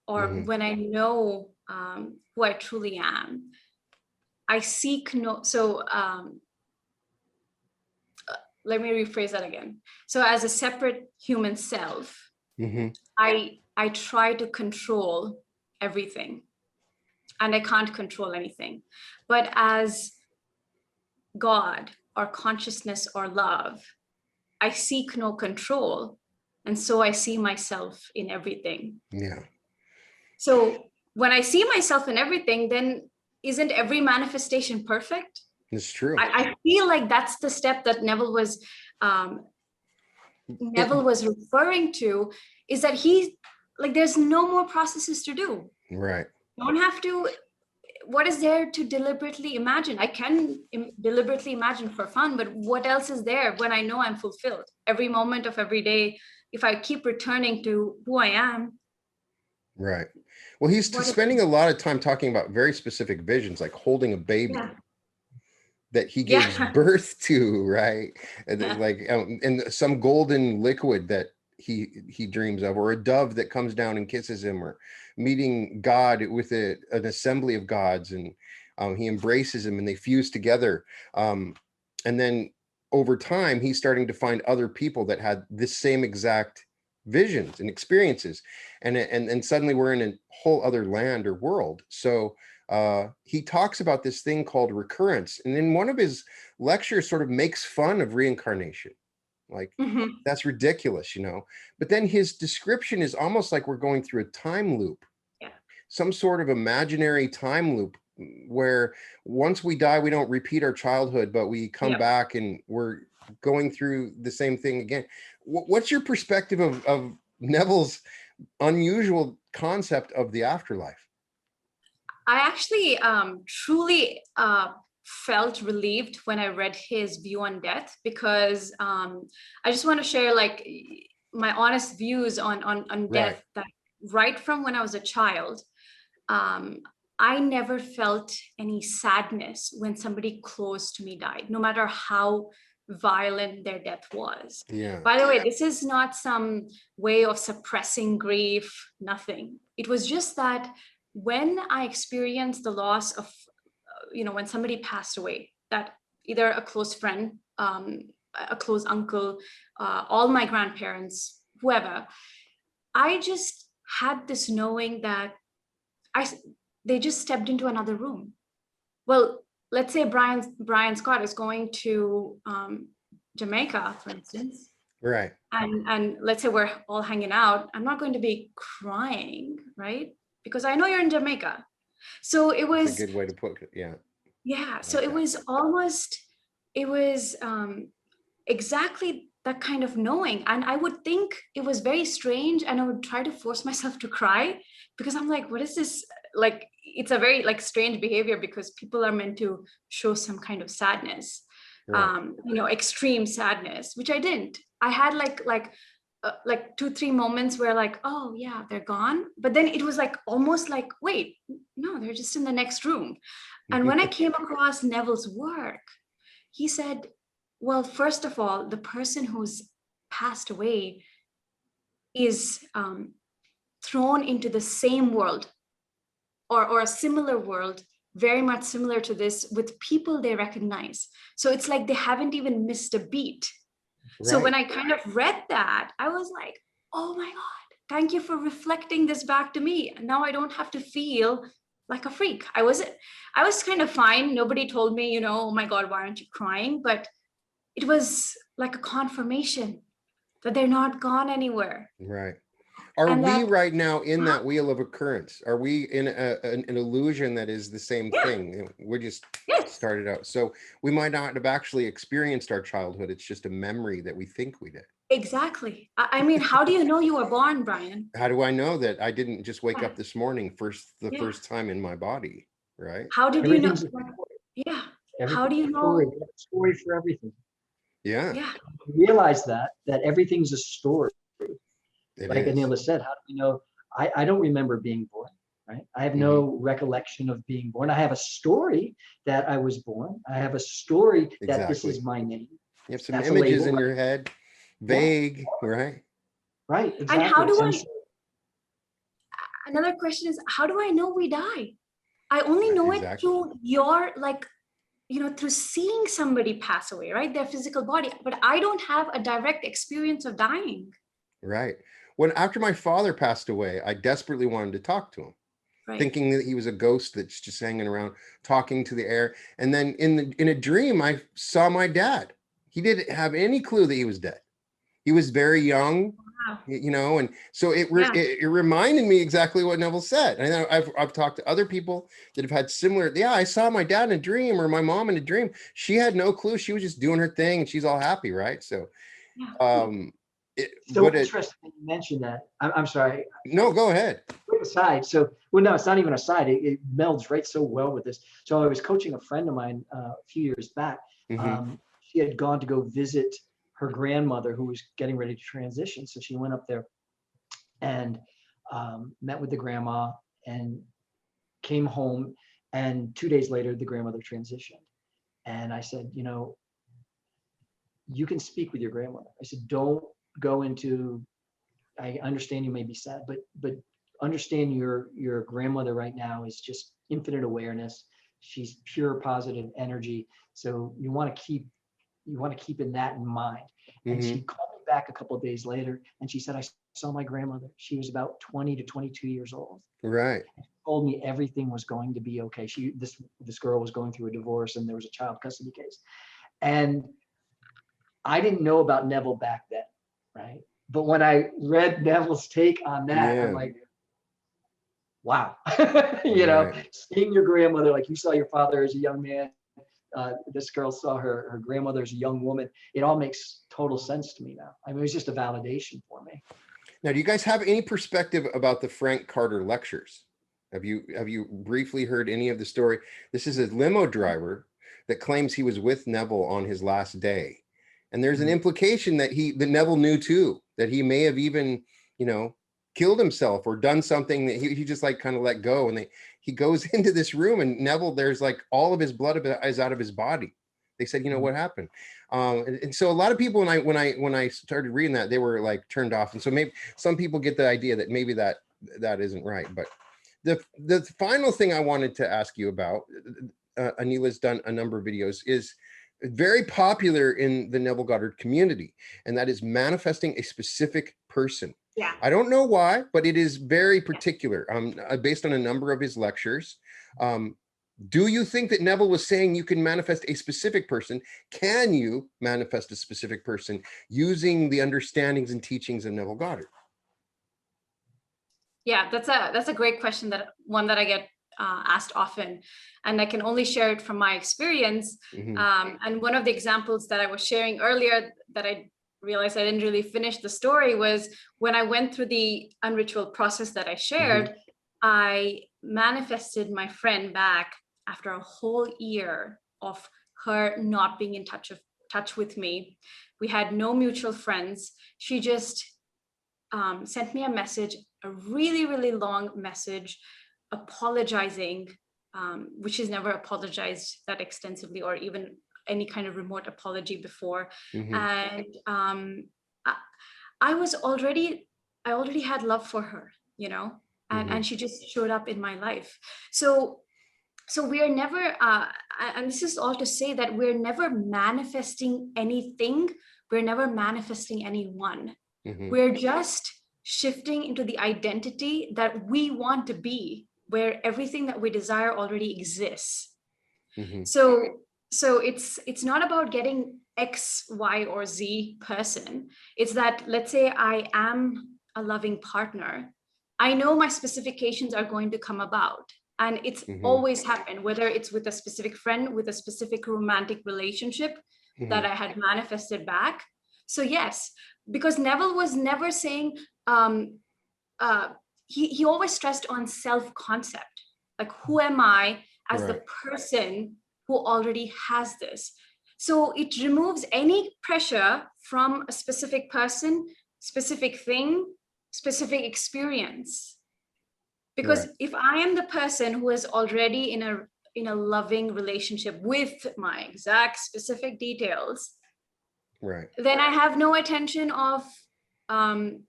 or Mm-hmm. when I know who I truly am, I seek no, so let me rephrase that again. So as a separate human self, Mm-hmm. I try to control everything, and I can't control anything. But as God or consciousness or love, I seek no control. And so I see myself in everything. Yeah. So when I see myself in everything, then isn't every manifestation perfect? It's true. I feel like that's the step that Neville was referring to, is that there's no more processes to do. Right. You don't have to. What is there to deliberately imagine? I can deliberately imagine for fun, but what else is there when I know I'm fulfilled? Every moment of every day, if I keep returning to who I am. Right. Well, he's spending a lot of time talking about very specific visions, like holding a baby. Yeah. That he gives birth to, right? And and some golden liquid that he dreams of, or a dove that comes down and kisses him, or meeting God with an assembly of gods, and he embraces him and they fuse together. And then over time, he's starting to find other people that had this same exact visions and experiences, and suddenly we're in a whole other land or world. So he talks about this thing called recurrence, and in one of his lectures sort of makes fun of reincarnation, like that's ridiculous, but then his description is almost like we're going through a time loop, some sort of imaginary time loop where once we die we don't repeat our childhood, but we come back and we're going through the same thing again. What's your perspective of Neville's unusual concept of the afterlife? I actually truly felt relieved when I read his view on death, because I just want to share my honest views on death. That right from when I was a child, I never felt any sadness when somebody close to me died, no matter how violent their death was. Yeah. By the way, this is not some way of suppressing grief, nothing. It was just that when I experienced the loss of, when somebody passed away, that either a close friend, a close uncle, all my grandparents, whoever, I just had this knowing that they just stepped into another room. Well, let's say Brian Scott is going to Jamaica, for instance. Right. And let's say we're all hanging out. I'm not going to be crying, right? Because I know you're in Jamaica. So it was That's a good way to put it. Yeah. Yeah. So it was exactly that kind of knowing. And I would think it was very strange, and I would try to force myself to cry, because I'm like, what is this? Like, it's a very strange behavior, because people are meant to show some kind of sadness, right. Extreme sadness, which I didn't. I had like like 2-3 moments where like, oh yeah, they're gone. But then it was like almost like, wait, no, they're just in the next room. And when I came across Neville's work, he said, well, first of all, the person who's passed away is thrown into the same world or a similar world, very much similar to this, with people they recognize. So it's like they haven't even missed a beat. So when I kind of read that, I was like, oh my God, thank you for reflecting this back to me. Now I don't have to feel like a freak. I was kind of fine. Nobody told me, oh my God, why aren't you crying? But it was like a confirmation that they're not gone anywhere. Right. Are And we that, right now in that wheel of occurrence? Are we in an illusion that is the same thing? We just started out. So we might not have actually experienced our childhood. It's just a memory that we think we did. Exactly. I mean, how do you know you were born, Brian? How do I know that I didn't just wake up this morning the first time in my body, right? How did you know? Yeah. How do you know? Story for everything. Yeah. Yeah. Realize that everything's a story. Like Anila said, how do we know? I don't remember being born, right? I have no recollection of being born. I have a story that I was born. I have a story that this is my name. You have some images in your head, vague, right? Right, exactly. And how do another question is, how do I know we die? I only know it through your, like, through seeing somebody pass away, right? Their physical body, but I don't have a direct experience of dying. Right. After my father passed away, I desperately wanted to talk to him, thinking that he was a ghost that's just hanging around, talking to the air. And then in a dream, I saw my dad. He didn't have any clue that he was dead. He was very young, and so it reminded me exactly what Neville said. And I've talked to other people that have had similar. Yeah, I saw my dad in a dream, or my mom in a dream. She had no clue. She was just doing her thing, and she's all happy, right? So, so interesting that you mentioned that. I'm sorry. No, go ahead. Quick aside. So, well, no, it's not even a side. It melds right so well with this. So I was coaching a friend of mine a few years back. She had gone to go visit her grandmother who was getting ready to transition. So she went up there and met with the grandma and came home. And 2 days later, the grandmother transitioned. And I said, you can speak with your grandmother. I said, don't go into, I understand you may be sad, but understand your grandmother right now is just infinite awareness. She's pure positive energy. So you want to keep in that in mind. And she called me back a couple of days later and she said, I saw my grandmother. She was about 20 to 22 years old. Right. She told me everything was going to be okay. This girl was going through a divorce and there was a child custody case. And I didn't know about Neville back then, right? But when I read Neville's take on that, I'm like, wow. Seeing your grandmother, like you saw your father as a young man, this girl saw her grandmother as a young woman. It all makes total sense to me now. I mean, it was just a validation for me. Now, do you guys have any perspective about the Frank Carter lectures? Have you briefly heard any of the story? This is a limo driver that claims he was with Neville on his last day. And there's an implication that Neville knew too, that he may have even, killed himself or done something that he just like kind of let go. And he goes into this room and Neville, there's like all of his blood is out of his body. They said, what happened? And so a lot of people, when I started reading that, they were like turned off. And so maybe some people get the idea that maybe that isn't right. But the final thing I wanted to ask you about, Anila's done a number of videos, is very popular in the Neville Goddard community, and that is manifesting a specific person. Yeah. I don't know why, but it is very particular, based on a number of his lectures. Do you think that Neville was saying you can manifest a specific person? Can you manifest a specific person using the understandings and teachings of Neville Goddard? Yeah, that's a great question, one that I get asked often, and I can only share it from my experience. And one of the examples that I was sharing earlier that I realized I didn't really finish the story was when I went through the unritual process that I shared, I manifested my friend back after a whole year of her not being in touch with me. We had no mutual friends. She just sent me a message, a really, really long message, apologizing, which he's never apologized that extensively or even any kind of remote apology before. And I already had love for her, you know, and she just showed up in my life. So we're never, and this is all to say that we're never manifesting anything. We're never manifesting anyone. We're just shifting into the identity that we want to be, where everything that we desire already exists. So it's not about getting X, Y, or Z person. It's that, let's say I am a loving partner. I know my specifications are going to come about. And it's always happened, whether it's with a specific friend, with a specific romantic relationship that I had manifested back. So yes, because Neville was never saying, he always stressed on self-concept. Like, who am I as the person who already has this? So it removes any pressure from a specific person, specific thing, specific experience. Because if I am the person who is already in a loving relationship with my exact specific details, then I have no attention of,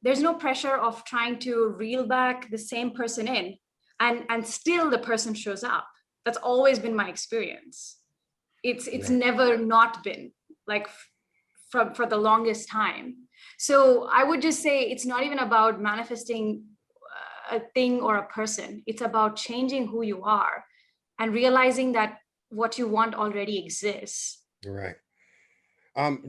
there's no pressure of trying to reel back the same person in, and still the person shows up. That's always been my experience. It's never not been, like, for the longest time. So I would just say it's not even about manifesting a thing or a person. It's about changing who you are and realizing that what you want already exists. Right.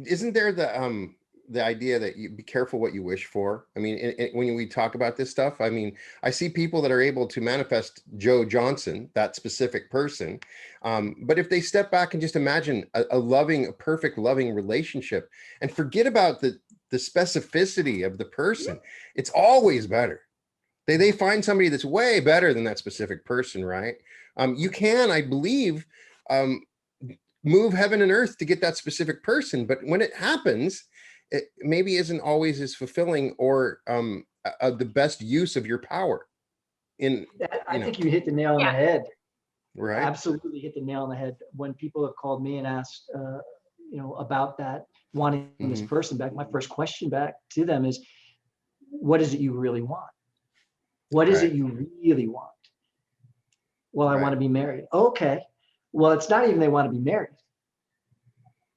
Isn't there the idea that you be careful what you wish for? I mean, when we talk about this stuff, I mean, I see people that are able to manifest Joe Johnson, that specific person. But if they step back and just imagine a perfect loving relationship and forget about the specificity of the person, it's always better. They find somebody that's way better than that specific person, right? You can, I believe, move heaven and earth to get that specific person, but when it happens, it maybe isn't always as fulfilling or the best use of your power. I think you hit the nail on the head. Right. Absolutely hit the nail on the head. When people have called me and asked, about that, wanting this person back, my first question back to them is, what is it you really want? What is it you really want? Well, I want to be married. Okay. Well, it's not even they want to be married.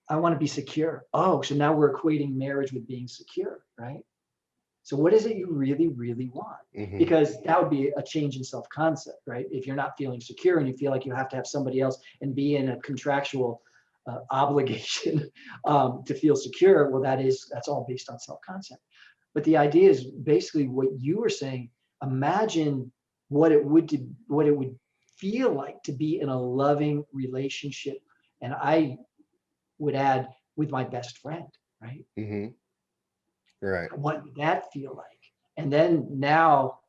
I want to be secure. Oh, so now we're equating marriage with being secure, right? So what is it you really, really want? Because that would be a change in self-concept, right? If you're not feeling secure and you feel like you have to have somebody else and be in a contractual obligation to feel secure, well, that's all based on self-concept. But the idea is basically what you were saying. Imagine what it would feel like to be in a loving relationship, and I would add, with my best friend, right? Right. What would that feel like? And then now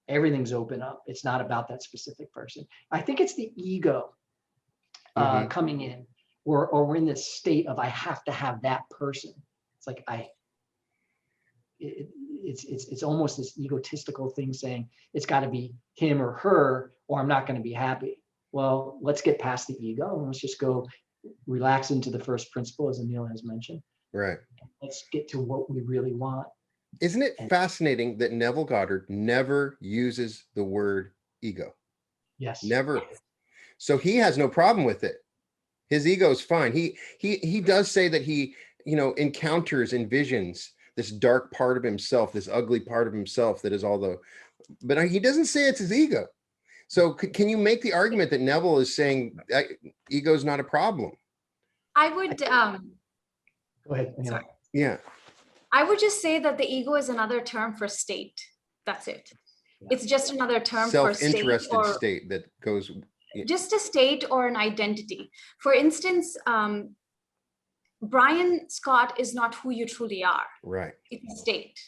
everything's open up. It's not about that specific person. I think it's the ego coming in, or we're in this state of I have to have that person. It's like it's almost this egotistical thing saying it's got to be him or her or I'm not going to be happy. Well, let's get past the ego and let's just go relax into the first principle, as Anila has mentioned. Right. Let's get to what we really want. Isn't it fascinating that Neville Goddard never uses the word ego? Yes. Never. So he has no problem with it. His ego is fine. He does say that he, encounters, envisions this dark part of himself, this ugly part of himself that is but he doesn't say it's his ego. So can you make the argument that Neville is saying that ego is not a problem? I would, Go ahead. Sorry. Yeah. I would just say that the ego is another term for state. That's it. It's just another term for self-interested state that goes. Just a state or an identity. For instance, Brian Scott is not who you truly are. Right. It's a state.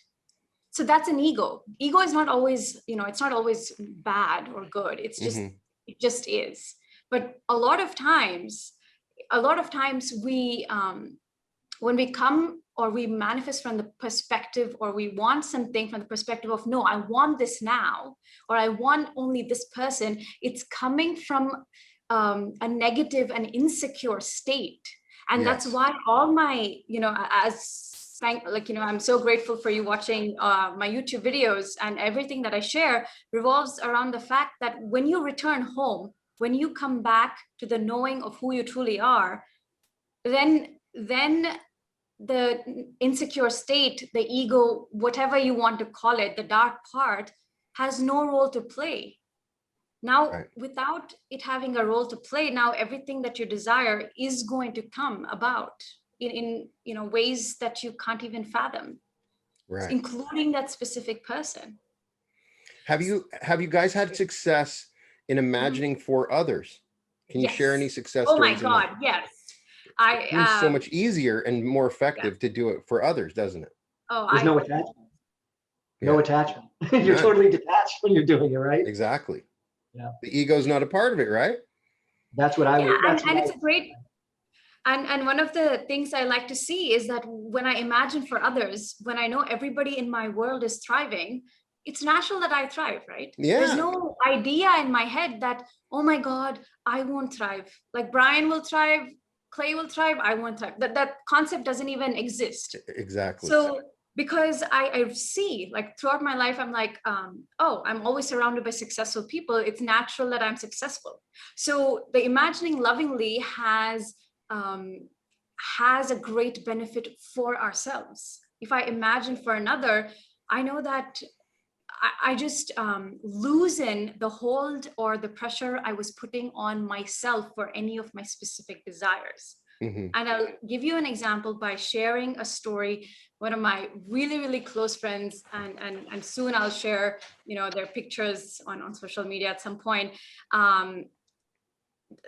So that's an ego. Ego is not always, it's not always bad or good. It's just, it just is. But a lot of times we when we come or we manifest from the perspective, or we want something from the perspective of, no, I want this now, or I want only this person, it's coming from a negative and insecure state. And that's why all my, I'm so grateful for you watching my YouTube videos, and everything that I share revolves around the fact that when you return home, when you come back to the knowing of who you truly are, then the insecure state, the ego, whatever you want to call it, the dark part, has no role to play. Now, without it having a role to play, now everything that you desire is going to come about in ways that you can't even fathom, including that specific person. Have you guys had success in imagining for others? Can you share any success stories? Oh my God, yes. It seems so much easier and more effective to do it for others, doesn't it? There's no attachment. No attachment. You're totally detached when you're doing it, right? Exactly. Yeah. The ego's not a part of it, right? That's what I would. And it's a great. And one of the things I like to see is that when I imagine for others, when I know everybody in my world is thriving, it's natural that I thrive, right? Yeah. There's no idea in my head that, oh my God, I won't thrive. Like Brian will thrive, Clay will thrive, I won't thrive. That concept doesn't even exist. Exactly. So because I see, like throughout my life, I'm like, oh, I'm always surrounded by successful people. It's natural that I'm successful. So the imagining lovingly has a great benefit for ourselves. If I imagine for another, I know that I just loosen the hold or the pressure I was putting on myself for any of my specific desires. And I'll give you an example by sharing a story. One of my really, really close friends, and soon I'll share, their pictures on social media at some point.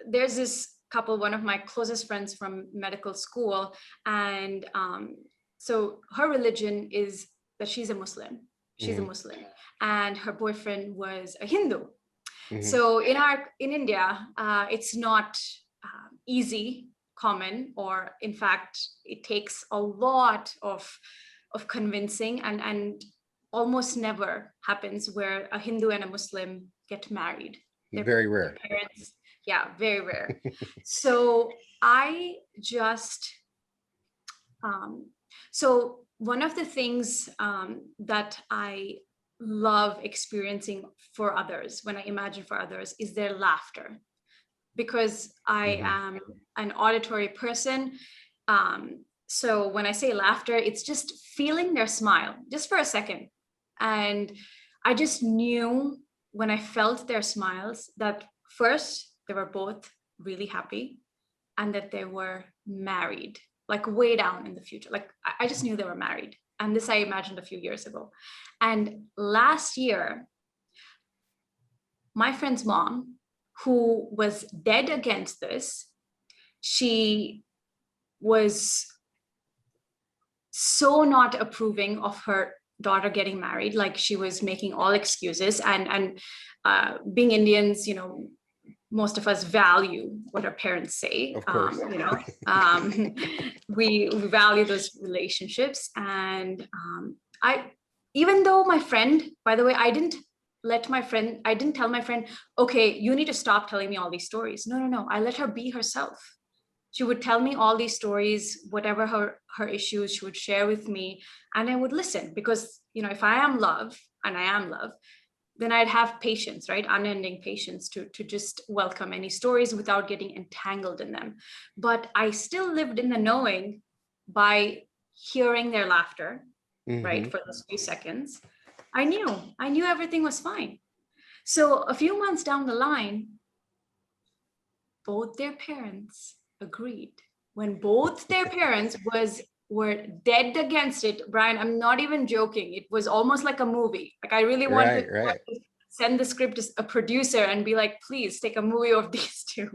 There's this couple, one of my closest friends from medical school. And so her religion is that she's a Muslim. She's a Muslim, and her boyfriend was a Hindu. So in India, it's not easy, common, or in fact, it takes a lot of convincing, and almost never happens where a Hindu and a Muslim get married. They're very rare. Parents, very rare. So I just, so one of the things that I love experiencing for others, when I imagine for others, is their laughter. Because I am an auditory person. So when I say laughter, it's just feeling their smile, just for a second. And I just knew when I felt their smiles that first, they were both really happy, and that they were married, like way down in the future. Like I just knew they were married. And this I imagined a few years ago. And last year, my friend's mom, who was dead against this, she was so not approving of her daughter getting married. Like she was making all excuses, and being Indians, most of us value what our parents say. Of course. We value those relationships. And even though my friend, by the way, I didn't tell my friend, okay, you need to stop telling me all these stories. No. I let her be herself. She would tell me all these stories, whatever her issues, she would share with me, and I would listen, because, if I am love, and I am love, then I'd have patience, right? Unending patience to just welcome any stories without getting entangled in them. But I still lived in the knowing by hearing their laughter, right? For those few seconds. I knew everything was fine. So a few months down the line, both their parents agreed. When both their parents were dead against it, Brian, I'm not even joking. It was almost like a movie. Like I really wanted to send the script to a producer and be like, please take a movie of these two.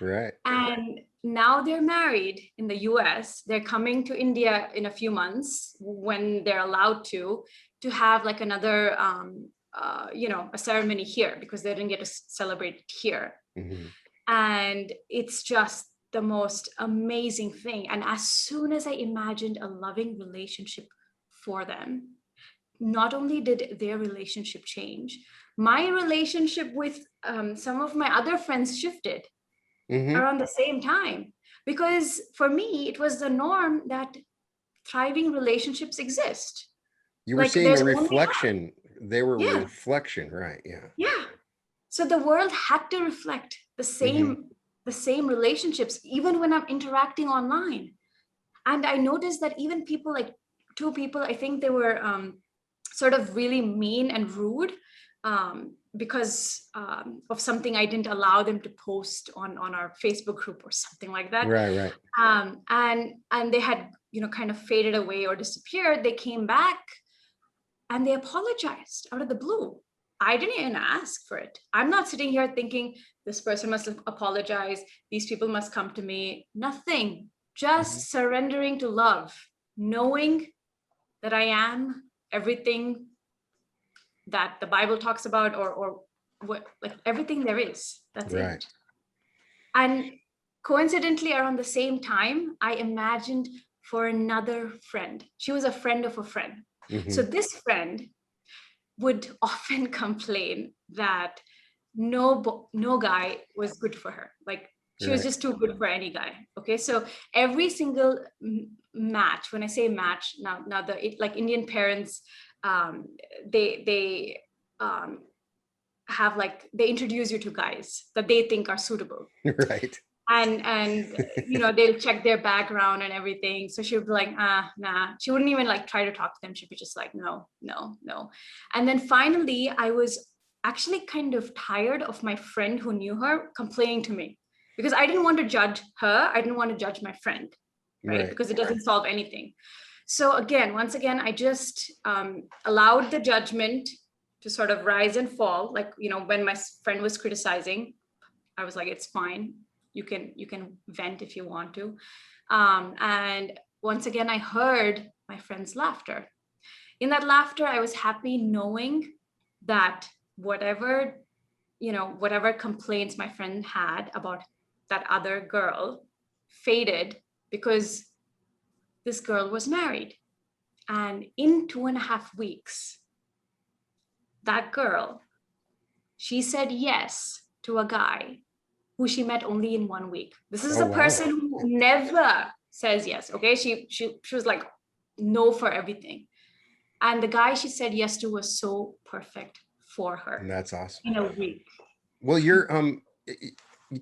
Right. And now they're married in the US. They're coming to India in a few months when they're allowed to have like another, a ceremony here, because they didn't get to celebrate it here. And it's just the most amazing thing. And as soon as I imagined a loving relationship for them, not only did their relationship change, my relationship with some of my other friends shifted around the same time. Because for me, it was the norm that thriving relationships exist. You were Like seeing there's a only love. reflection. They were a Yeah. reflection, right? Yeah. Yeah. So the world had to reflect the same relationships, even when I'm interacting online. And I noticed that even people, like two people, I think they were sort of really mean and rude because of something I didn't allow them to post on our Facebook group or something like that. Right. And they had, kind of faded away or disappeared. They came back and they apologized out of the blue. I didn't even ask for it. I'm not sitting here thinking this person must apologize. These people must come to me. Nothing. Just surrendering to love, knowing that I am everything that the Bible talks about, or what, like everything there is. That's Right. it. And coincidentally, around the same time, I imagined for another friend. She was a friend of a friend. So this friend would often complain that no guy was good for her. Like she was just too good for any guy. Okay, so every single match, when I say match, now like Indian parents, they have like, they introduce you to guys that they think are suitable. Right. And they'll check their background and everything. So she would be like, nah. She wouldn't even like try to talk to them. She'd be just like, no. And then finally, I was actually kind of tired of my friend who knew her complaining to me, because I didn't want to judge her. I didn't want to judge my friend, right? Because it doesn't solve anything. So once again, I just allowed the judgment to sort of rise and fall. Like, when my friend was criticizing, I was like, it's fine. You can vent if you want to. And once again, I heard my friend's laughter. In that laughter, I was happy knowing that whatever complaints my friend had about that other girl faded, because this girl was married. And in 2.5 weeks, that girl, she said yes to a guy who she met only in 1 week. This is a person who never says yes. Okay, she was like no for everything, and the guy she said yes to was so perfect for her. And that's awesome. In a week. Well, you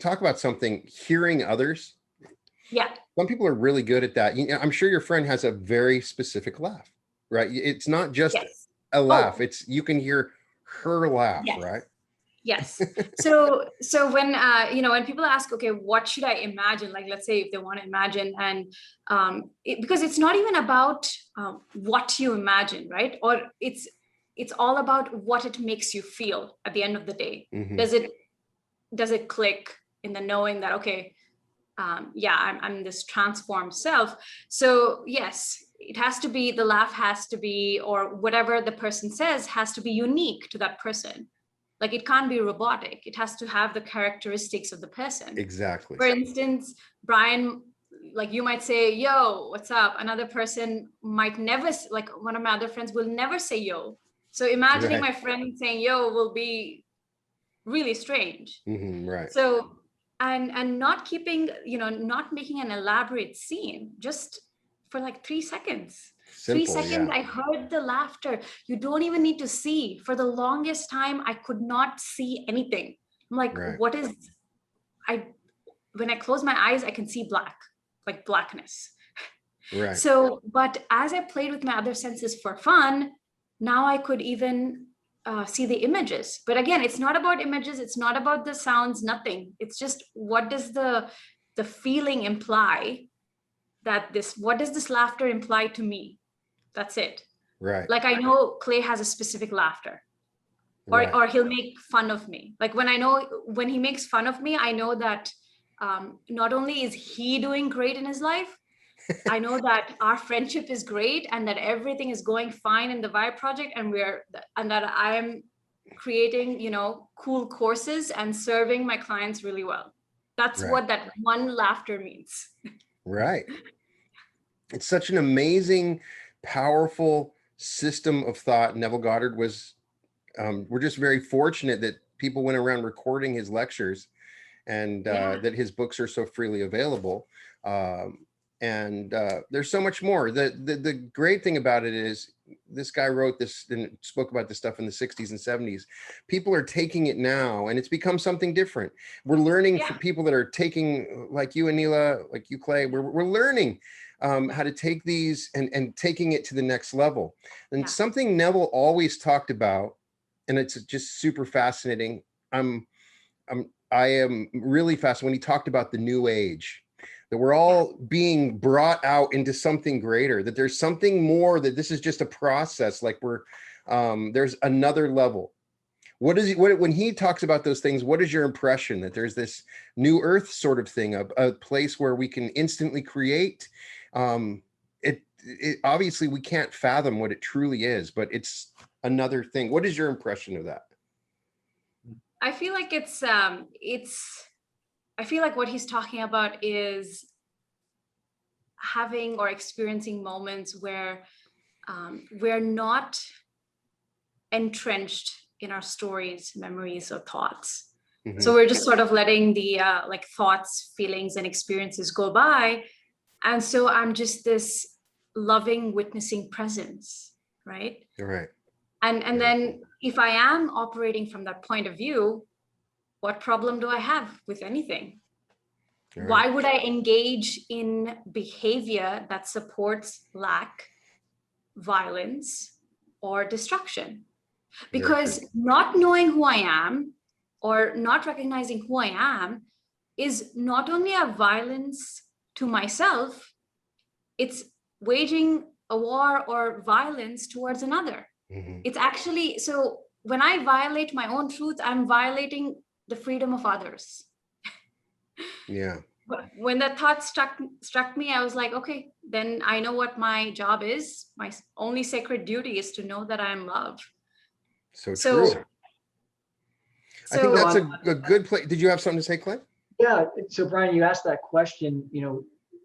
talk about something, hearing others. Yeah. Some people are really good at that. I'm sure your friend has a very specific laugh, right? It's not just a laugh. It's, you can hear her laugh, right? Yes. So when when people ask, okay, what should I imagine? Like, let's say if they want to imagine, and because it's not even about what you imagine, right? Or it's all about what it makes you feel at the end of the day. Does it click in the knowing that, okay, I'm this transformed self. So yes, it has to be, the laugh has to be, or whatever the person says has to be unique to that person. Like, it can't be robotic. It has to have the characteristics of the person. Exactly. For instance, Brian, like, you might say, yo, what's up? Another person might never, like one of my other friends will never say yo. So imagining my friend saying yo will be really strange. Right. So, and not keeping, not making an elaborate scene, just for like 3 seconds. Simple, 3 seconds, I heard the laughter. You don't even need to see. For the longest time, I could not see anything. I'm like, what is, when I close my eyes, I can see black, like blackness. Right. So, but as I played with my other senses for fun, now I could even see the images. But again, it's not about images. It's not about the sounds, nothing. It's just, what does the feeling imply? What does this laughter imply to me? That's it. Right. Like, I know Clay has a specific laughter, or he'll make fun of me. Like, when he makes fun of me, I know that not only is he doing great in his life, I know that our friendship is great, and that everything is going fine in the Vibe project, and that I am creating, cool courses and serving my clients really well. That's Right. what that one laughter means. Right. It's such an amazing, powerful system of thought. Neville Goddard was, we're just very fortunate that people went around recording his lectures, and that his books are so freely available. And there's so much more. The great thing about it is this guy wrote this and spoke about this stuff in the 60s and 70s. People are taking it now, and it's become something different. We're learning from people that are taking, like you, Anila, like you, Clay, we're learning how to take these and taking it to the next level. And something Neville always talked about, and it's just super fascinating. I am really fascinated when he talked about the new age, that we're all being brought out into something greater, that there's something more, that this is just a process, like there's another level. What is it, when he talks about those things, what is your impression? That there's this new earth sort of thing, a place where we can instantly create? It obviously we can't fathom what it truly is, but it's another thing. What is your impression of that? I feel like I feel like what he's talking about is having or experiencing moments where we're not entrenched in our stories, memories, or thoughts. Mm-hmm. So we're just sort of letting the like thoughts, feelings, and experiences go by. And so I'm just this loving, witnessing presence, right? Right. And then if I am operating from that point of view, what problem do I have with anything? Right. Why would I engage in behavior that supports lack, violence, or destruction? Because not knowing who I am or not recognizing who I am is not only a violence to myself, it's waging a war or violence towards another. Mm-hmm. It's actually, so when I violate my own truth, I'm violating the freedom of others. Yeah. But when that thought struck me, I was like, okay, then I know what my job is. My only sacred duty is to know that I am love. So true. I think that's a good place. Did you have something to say, Clay? Yeah. So Brian, you asked that question,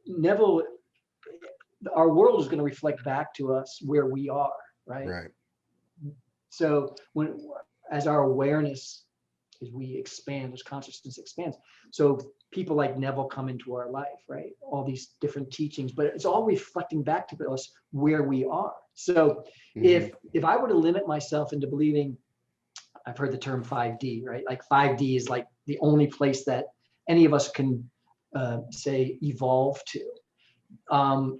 Neville, our world is going to reflect back to us where we are, right? Right. So as our awareness, as we expand, as consciousness expands, so people like Neville come into our life, right? All these different teachings, but it's all reflecting back to us where we are. So if I were to limit myself into believing, I've heard the term 5D, right? Like 5D is like the only place that any of us can say evolve to.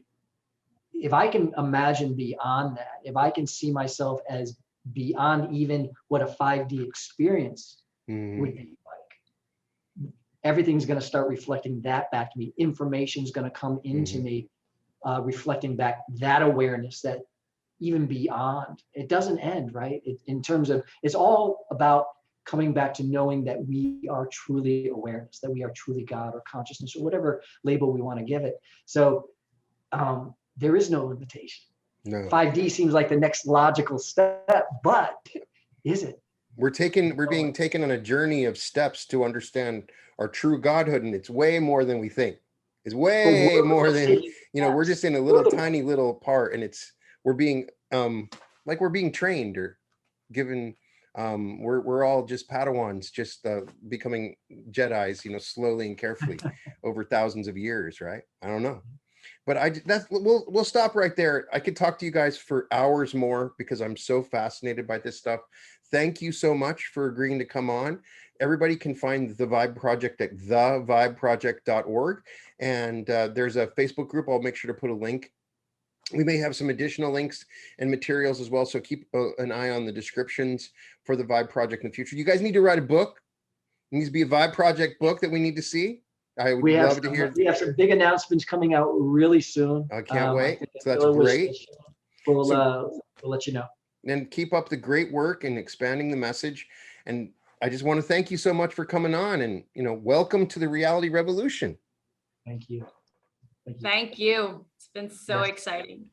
If I can imagine beyond that, if I can see myself as beyond even what a 5D experience would be like, everything's going to start reflecting that back to me. Information is going to come into me, reflecting back that awareness, that even beyond, it doesn't end, right? In terms of, it's all about coming back to knowing that we are truly awareness, that we are truly God or consciousness or whatever label we want to give it. So there is no limitation. No. 5D seems like the next logical step, but is it? We're being taken on a journey of steps to understand our true godhood, and it's way more than we think. It's way more than, we're just in a little tiny little part, and we're being trained or given, we're all just Padawans, just becoming Jedis, slowly and carefully over thousands of years, right? I don't know. But we'll stop right there. I could talk to you guys for hours more because I'm so fascinated by this stuff. Thank you so much for agreeing to come on. Everybody can find The Vibe Project at thevibeproject.org. And there's a Facebook group. I'll make sure to put a link. We may have some additional links and materials as well. So keep an eye on the descriptions for The Vibe Project in the future. You guys need to write a book. It needs to be a Vibe Project book that we need to see. I would love to hear. We have some big announcements coming out really soon. I can't wait. So that's great. We'll let you know. And keep up the great work and expanding the message. And I just want to thank you so much for coming on, and welcome to the Reality Revolution. Thank you. Thank you. It's been so exciting.